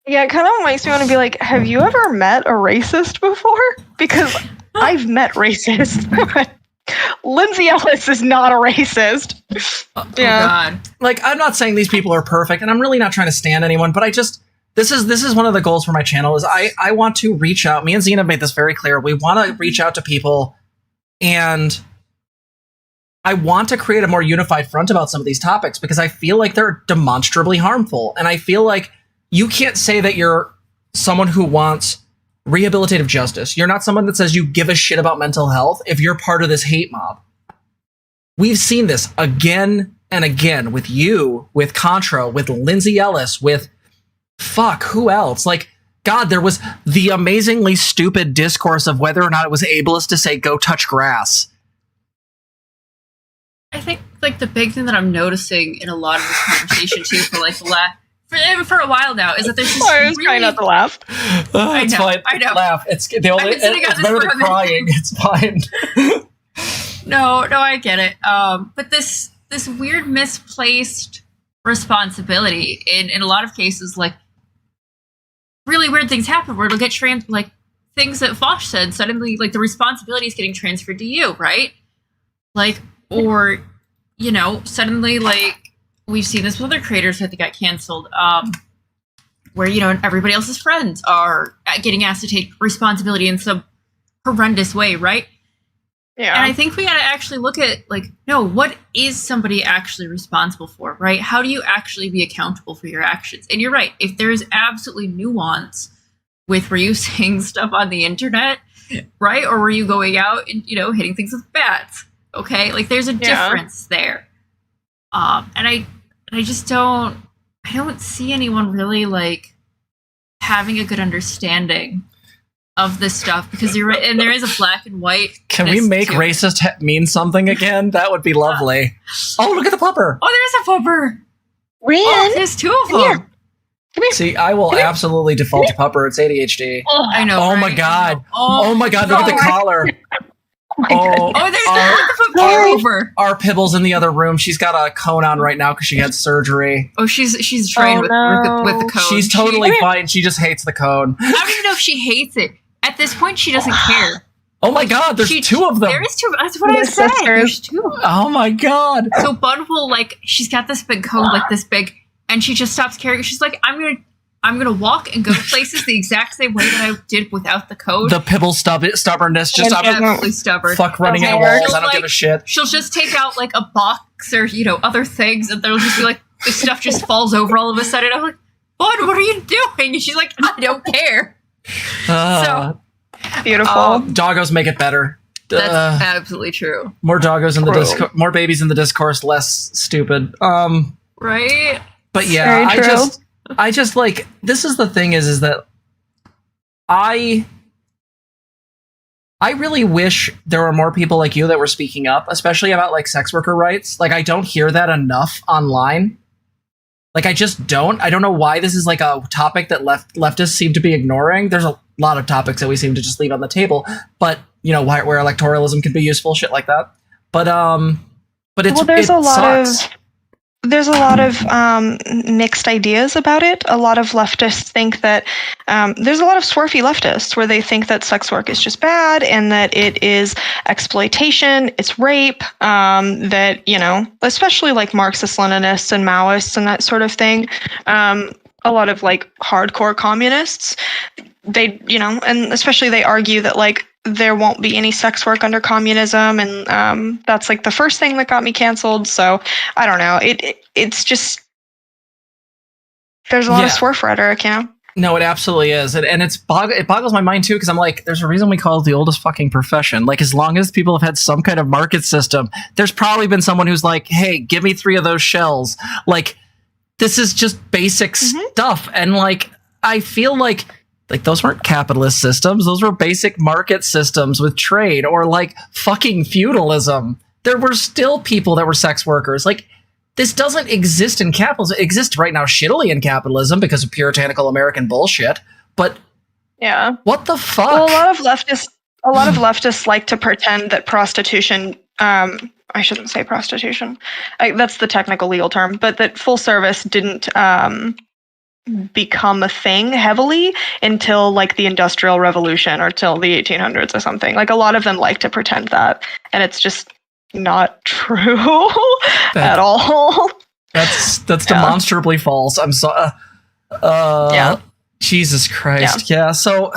Yeah, it kind of makes me want to be like, have you ever met a racist before? Because I've met racists. Lindsay Ellis is not a racist. Oh God. Like, I'm not saying these people are perfect, and I'm really not trying to stand anyone, but I just, this is one of the goals for my channel, is I want to reach out. Me and Zena made this very clear. We want to reach out to people, and I want to create a more unified front about some of these topics, because I feel like they're demonstrably harmful. And I feel like you can't say that you're someone who wants rehabilitative justice. You're not someone that says you give a shit about mental health if you're part of this hate mob. We've seen this again and again with you, with Contra, with Lindsay Ellis, with who else? Like, God, there was the amazingly stupid discourse of whether or not it was ableist to say go touch grass. I think like the big thing that I'm noticing in a lot of this conversation too, for like the last for a while now, is that there's just I was trying not to laugh. It's fine. I know. Laugh. It's the only. It's better than crying. It's fine. No, I get it. But this weird misplaced responsibility in a lot of cases, like really weird things happen where it'll get like things that Foch said, suddenly like the responsibility is getting transferred to you, right? Like, or suddenly like we've seen this with other creators that got canceled, where everybody else's friends are getting asked to take responsibility in some horrendous way, right? Yeah. And I think we got to actually look at like, no, what is somebody actually responsible for, right? How do you actually be accountable for your actions? And you're right, if there's absolutely nuance with, were you saying stuff on the internet, right? Or were you going out and hitting things with bats? Okay, like there's a difference there. And I just don't see anyone really like having a good understanding of this stuff, because you're right, and there is a black and white. Can we make racist mean something again? That would be lovely. Oh, look at the pupper. Oh, there's a pupper. Ryan, there's two of them. Come here. See, I will absolutely default to pupper. It's ADHD. I know. Oh my God. Oh my God. Look at the collar. Oh, Oh, there's the No. over. our Pibble's in the other room. She's got a cone on right now because she had surgery. Oh, she's trained with the cone. She's totally fine. She just hates the cone. I don't even know if she hates it. At this point, she doesn't care. Oh my god, there's two of them. There is two. That's what I They're said. sisters. There's two. Oh my god. So Bun will she's got this big cone, like this big, and she just stops caring. She's like, I'm gonna walk and go to places the exact same way that I did without the cone. The Pibble stubbornness just Absolutely stubborn. fuck running Okay. into walls. She'll, I don't give a shit. She'll just take out like a box or other things, and there'll just be like the stuff just falls over all of a sudden. I'm like, Bud, what are you doing? And she's like, I don't care. Beautiful. Doggos make it better. That's absolutely true. More doggos in the True. discourse, more babies in the discourse, less stupid. Right? But yeah, Very true. I just like, this is the thing is that I really wish there were more people like you that were speaking up, especially about like sex worker rights. Like, I don't hear that enough online. Like, I just don't. I don't know why this is like a topic that leftists seem to be ignoring. There's a lot of topics that we seem to just leave on the table, but where electoralism can be useful, shit like that. But it's, there's it a lot sucks. there's a lot of mixed ideas about it. A lot of leftists think that there's a lot of swarfy leftists where they think that sex work is just bad and that it is exploitation, it's rape, that, especially like Marxist-Leninists and Maoists and that sort of thing. A lot of like hardcore communists, they, and especially they argue that like there won't be any sex work under communism, and that's like the first thing that got me canceled. So I don't know. It's just there's a lot of swarf rhetoric, No, it absolutely is, and it boggles my mind too, because I'm like, there's a reason we call it the oldest fucking profession. Like, as long as people have had some kind of market system, there's probably been someone who's like, hey, give me 3 of those shells. Like, this is just basic stuff, and like, I feel like those weren't capitalist systems. Those were basic market systems with trade, or like fucking feudalism. There were still people that were sex workers. Like, this doesn't exist in capitalism. It exists right now shittily in capitalism because of puritanical American bullshit. But yeah, what the fuck? Well, a lot of leftists like to pretend that prostitution. I shouldn't say prostitution. That's the technical legal term, but that full service didn't become a thing heavily until like the Industrial Revolution or till the 1800s or something. Like, a lot of them like to pretend that, and it's just not true at all. That's demonstrably false. I'm so yeah. Jesus Christ. Yeah. So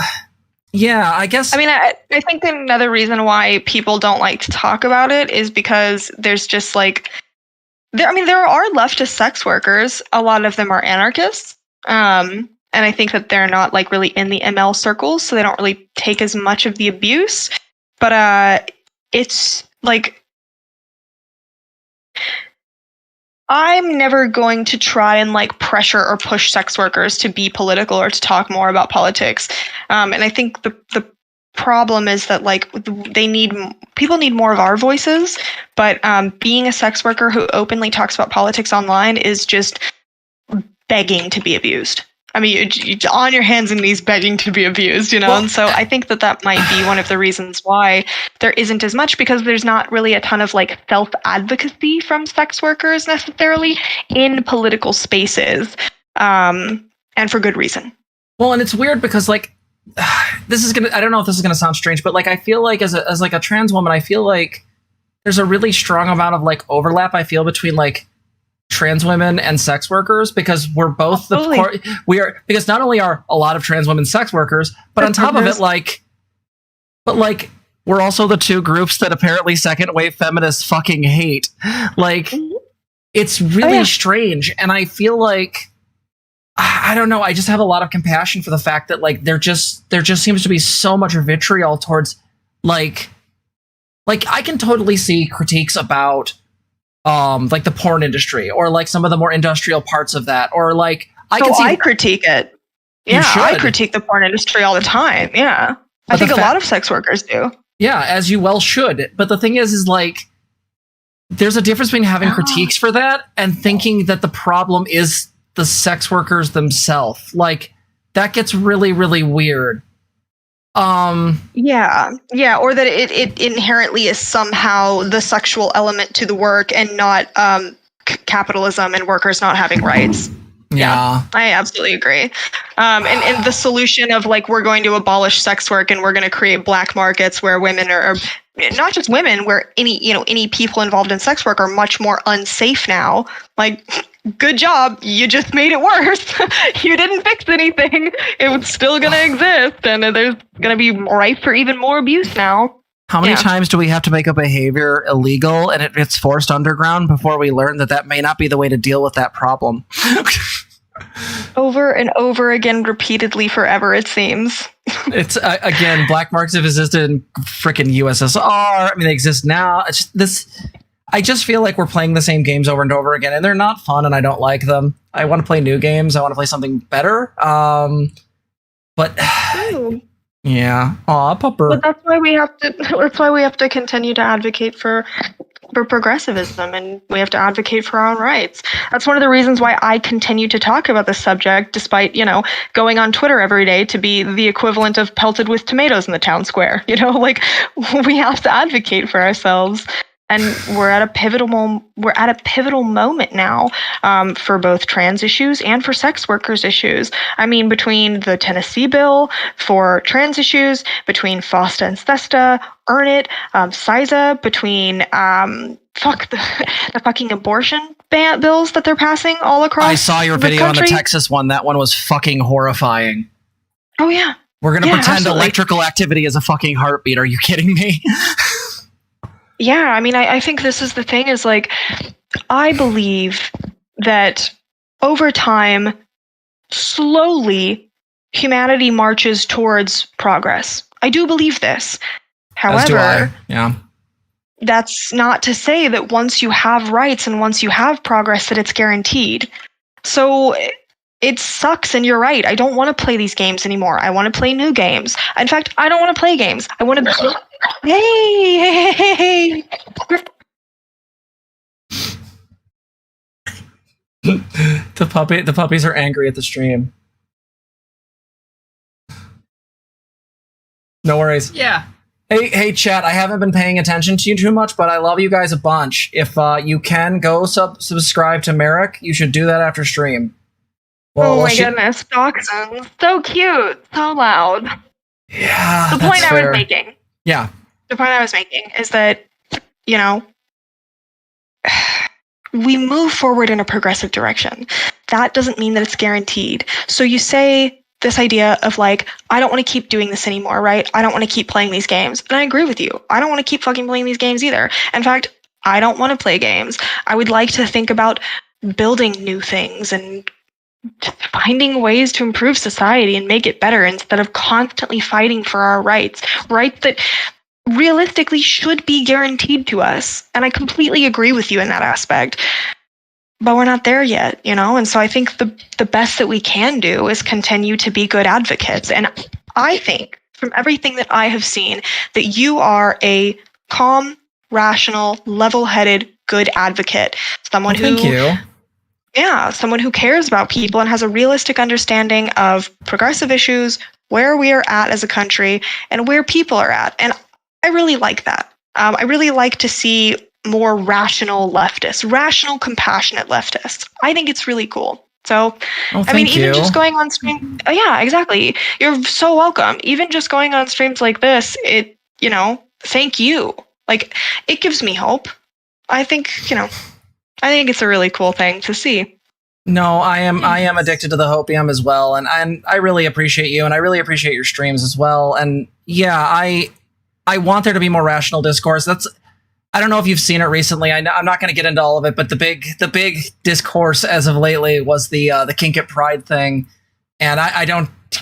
yeah, I guess. I mean, I think another reason why people don't like to talk about it is because there's just like there are leftist sex workers. A lot of them are anarchists. And I think that they're not like really in the ML circles, so they don't really take as much of the abuse. But it's like, I'm never going to try and like pressure or push sex workers to be political or to talk more about politics. And I think the problem is that like people need more of our voices. But being a sex worker who openly talks about politics online is just begging to be abused. I mean, you're on your hands and knees begging to be abused, Well, and so I think that might be one of the reasons why there isn't as much, because there's not really a ton of like self-advocacy from sex workers necessarily in political spaces, and for good reason. Well, and it's weird because like, I don't know if this is gonna sound strange, but like, I feel like as like a trans woman, I feel like there's a really strong amount of like overlap, I feel, between like trans women and sex workers, because we're both because not only are a lot of trans women sex workers, but on top of it, we're also the two groups that apparently second wave feminists fucking hate. Like, it's really strange, and I feel like, I don't know, I just have a lot of compassion for the fact that like there just seems to be so much vitriol towards like I can totally see critiques about like the porn industry, or like some of the more industrial parts of that, or like I critique it. Yeah, I critique the porn industry all the time. Yeah, I think a lot of sex workers do. Yeah, as you well should. But the thing is like, there's a difference between having critiques for that and thinking that the problem is the sex workers themselves. Like, that gets really, really weird. Yeah, or that it inherently is somehow the sexual element to the work and not capitalism and workers not having rights. Yeah, I absolutely agree. And the solution of like, we're going to abolish sex work and we're going to create black markets where women are not just women, where any people involved in sex work are much more unsafe now. Like, good job. You just made it worse. You didn't fix anything. It's still going to exist. And there's going to be ripe for even more abuse now. How many times do we have to make a behavior illegal and it gets forced underground before we learn that may not be the way to deal with that problem? Over and over again, repeatedly, forever, it seems. It's, again, black markets have existed in frickin' USSR. I mean, they exist now. It's just I just feel like we're playing the same games over and over again, and they're not fun, and I don't like them. I want to play new games. I want to play something better. But... yeah. Aw, pupper. But that's why we have to. That's why we have to continue to advocate for progressivism, and we have to advocate for our own rights. That's one of the reasons why I continue to talk about this subject, despite going on Twitter every day to be the equivalent of pelted with tomatoes in the town square. Like, we have to advocate for ourselves. And we're at a pivotal moment now for both trans issues and for sex workers issues. I mean, between the Tennessee bill for trans issues, between FOSTA and SESTA, Earn It, CISA, between the fucking abortion bills that they're passing all across. I saw your video on the Texas one. That one was fucking horrifying. Oh yeah. We're gonna pretend electrical activity is a fucking heartbeat. Are you kidding me? Yeah, I mean, I think this is the thing is, like, I believe that over time, slowly, humanity marches towards progress. I do believe this. However, that's not to say that once you have rights and once you have progress that it's guaranteed. So it sucks, and you're right. I don't want to play these games anymore. I want to play new games. In fact, I don't want to play games. I want to... Hey. The puppies are angry at the stream. No worries. Yeah. Hey, chat. I haven't been paying attention to you too much, but I love you guys a bunch. If you can go subscribe to Merrick, you should do that after stream. Well, oh my goodness, Dachshund, so cute, so loud. Yeah. The point I was making. Yeah. The point I was making is that, we move forward in a progressive direction. That doesn't mean that it's guaranteed. So you say this idea of like, I don't want to keep doing this anymore, right? I don't want to keep playing these games. And I agree with you. I don't want to keep fucking playing these games either. In fact, I don't want to play games. I would like to think about building new things and finding ways to improve society and make it better instead of constantly fighting for our rights that realistically should be guaranteed to us. And I completely agree with you in that aspect. But we're not there yet, And so I think the best that we can do is continue to be good advocates. And I think from everything that I have seen that you are a calm, rational, level-headed, good advocate. Someone who... Thank you. Yeah, someone who cares about people and has a realistic understanding of progressive issues, where we are at as a country, and where people are at. And I really like that. I really like to see more rational leftists, rational, compassionate leftists. I think it's really cool. So, even just going on stream, yeah, exactly. You're so welcome. Even just going on streams like this, thank you. Like, it gives me hope. I think it's a really cool thing to see. No, I am addicted to the hopium as well, and I really appreciate you, and I really appreciate your streams as well. And yeah, I want there to be more rational discourse. I don't know if you've seen it recently. I'm not going to get into all of it, but the big discourse as of lately was the kink at Pride thing, and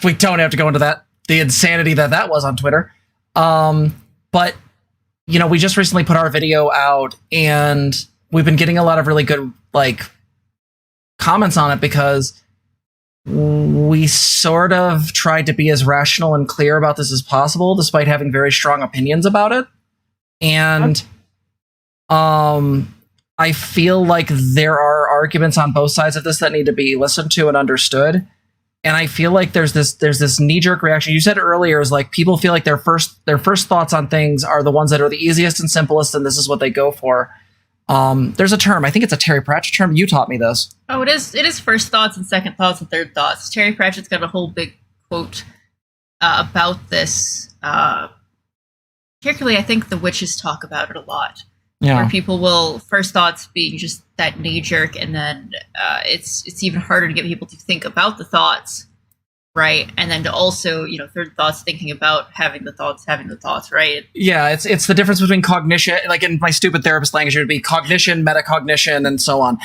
we don't have to go into that, the insanity that was on Twitter. But we just recently put our video out, and we've been getting a lot of really good comments on it because we sort of tried to be as rational and clear about this as possible, despite having very strong opinions about it. And I feel like there are arguments on both sides of this that need to be listened to and understood. And I feel like there's this knee-jerk reaction. You said earlier is like people feel like their first thoughts on things are the ones that are the easiest and simplest, and this is what they go for. There's a term. I think it's a Terry Pratchett term. You taught me this. Oh, it is. It is first thoughts and second thoughts and third thoughts. Terry Pratchett's got a whole big quote about this. Particularly, I think the witches talk about it a lot. Yeah. Where people will first thoughts being just that knee jerk, and then it's even harder to get people to think about the thoughts, right? And then to also, third thoughts, thinking about having the thoughts, right? Yeah, it's the difference between cognition, like in my stupid therapist language, it would be cognition, metacognition, and so on.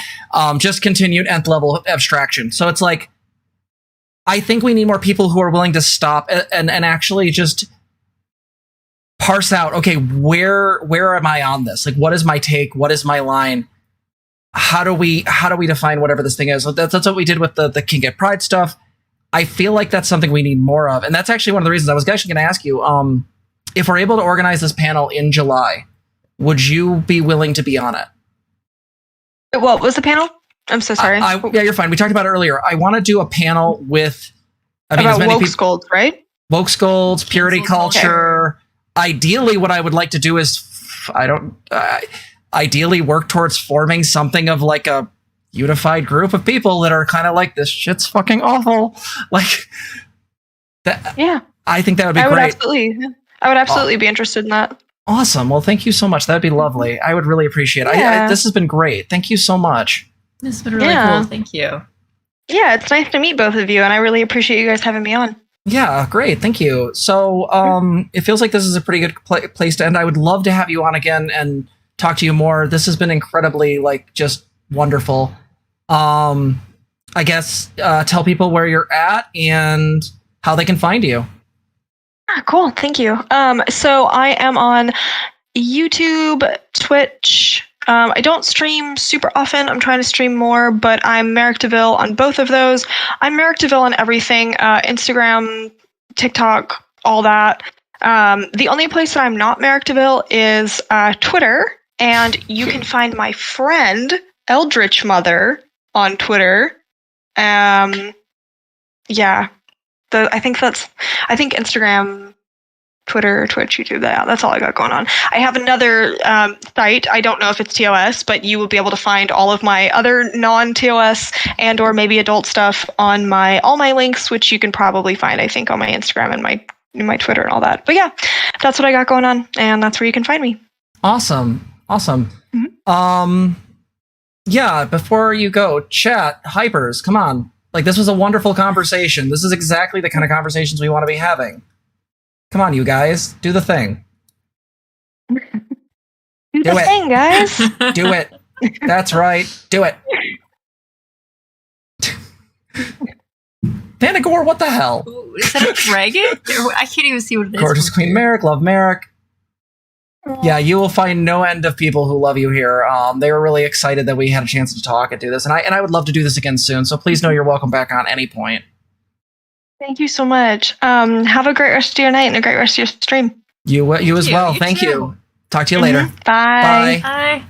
Just continued nth level abstraction. So it's like, I think we need more people who are willing to stop and actually just parse out, okay, where am I on this? Like, what is my take? What is my line? How do we define whatever this thing is? So that's what we did with the King at Pride stuff. I feel like that's something we need more of. And that's actually one of the reasons I was actually going to ask you, if we're able to organize this panel in July, would you be willing to be on it? What was the panel? I'm so sorry. Yeah, you're fine. We talked about it earlier. I want to do a panel with about woke scolds, right? Woke scolds, purity culture. Ideally, what I would like to do is, ideally work towards forming something of like a unified group of people that are kind of like, this shit's fucking awful. Like that. Yeah. I think that would be great. I would absolutely be interested in that. Awesome. Well, thank you so much. That'd be lovely. I would really appreciate it. Yeah. This has been great. Thank you so much. This has been really cool. Thank you. Yeah, it's nice to meet both of you, and I really appreciate you guys having me on. Yeah, great. Thank you. So it feels like this is a pretty good place to end. I would love to have you on again and talk to you more. This has been incredibly, just wonderful. I guess tell people where you're at and how they can find you. Cool. Thank you. So I am on YouTube, Twitch. I don't stream super often. I'm trying to stream more, but I'm Merrick DeVille on both of those. I'm Merrick DeVille on everything, Instagram, TikTok, all that. The only place that I'm not Merrick DeVille is Twitter, and you can find my friend, Eldritch Mother, on Twitter. Yeah. I think Instagram, Twitter, Twitch, YouTube, that's all I got going on. I have another site. I don't know if it's TOS, but you will be able to find all of my other non-TOS and or maybe adult stuff on all my links, which you can probably find, I think, on my Instagram and my Twitter and all that. But yeah, that's what I got going on, and that's where you can find me. Awesome. Mm-hmm. Yeah, before you go, chat, hypers, come on. This was a wonderful conversation. This is exactly the kind of conversations we want to be having. Come on, you guys. Do the thing. Do the thing, guys. Do it. That's right. Do it. Vanagore, what the hell? Is that a dragon? I can't even see what it is. Gorgeous Queen Merrick. Love Merrick. Yeah, you will find no end of people who love you here. They were really excited that we had a chance to talk and do this. And I would love to do this again soon. So please know you're welcome back on any point. Thank you so much. Have a great rest of your night and a great rest of your stream. You as well. Thank you. Talk to you later. Bye. Bye.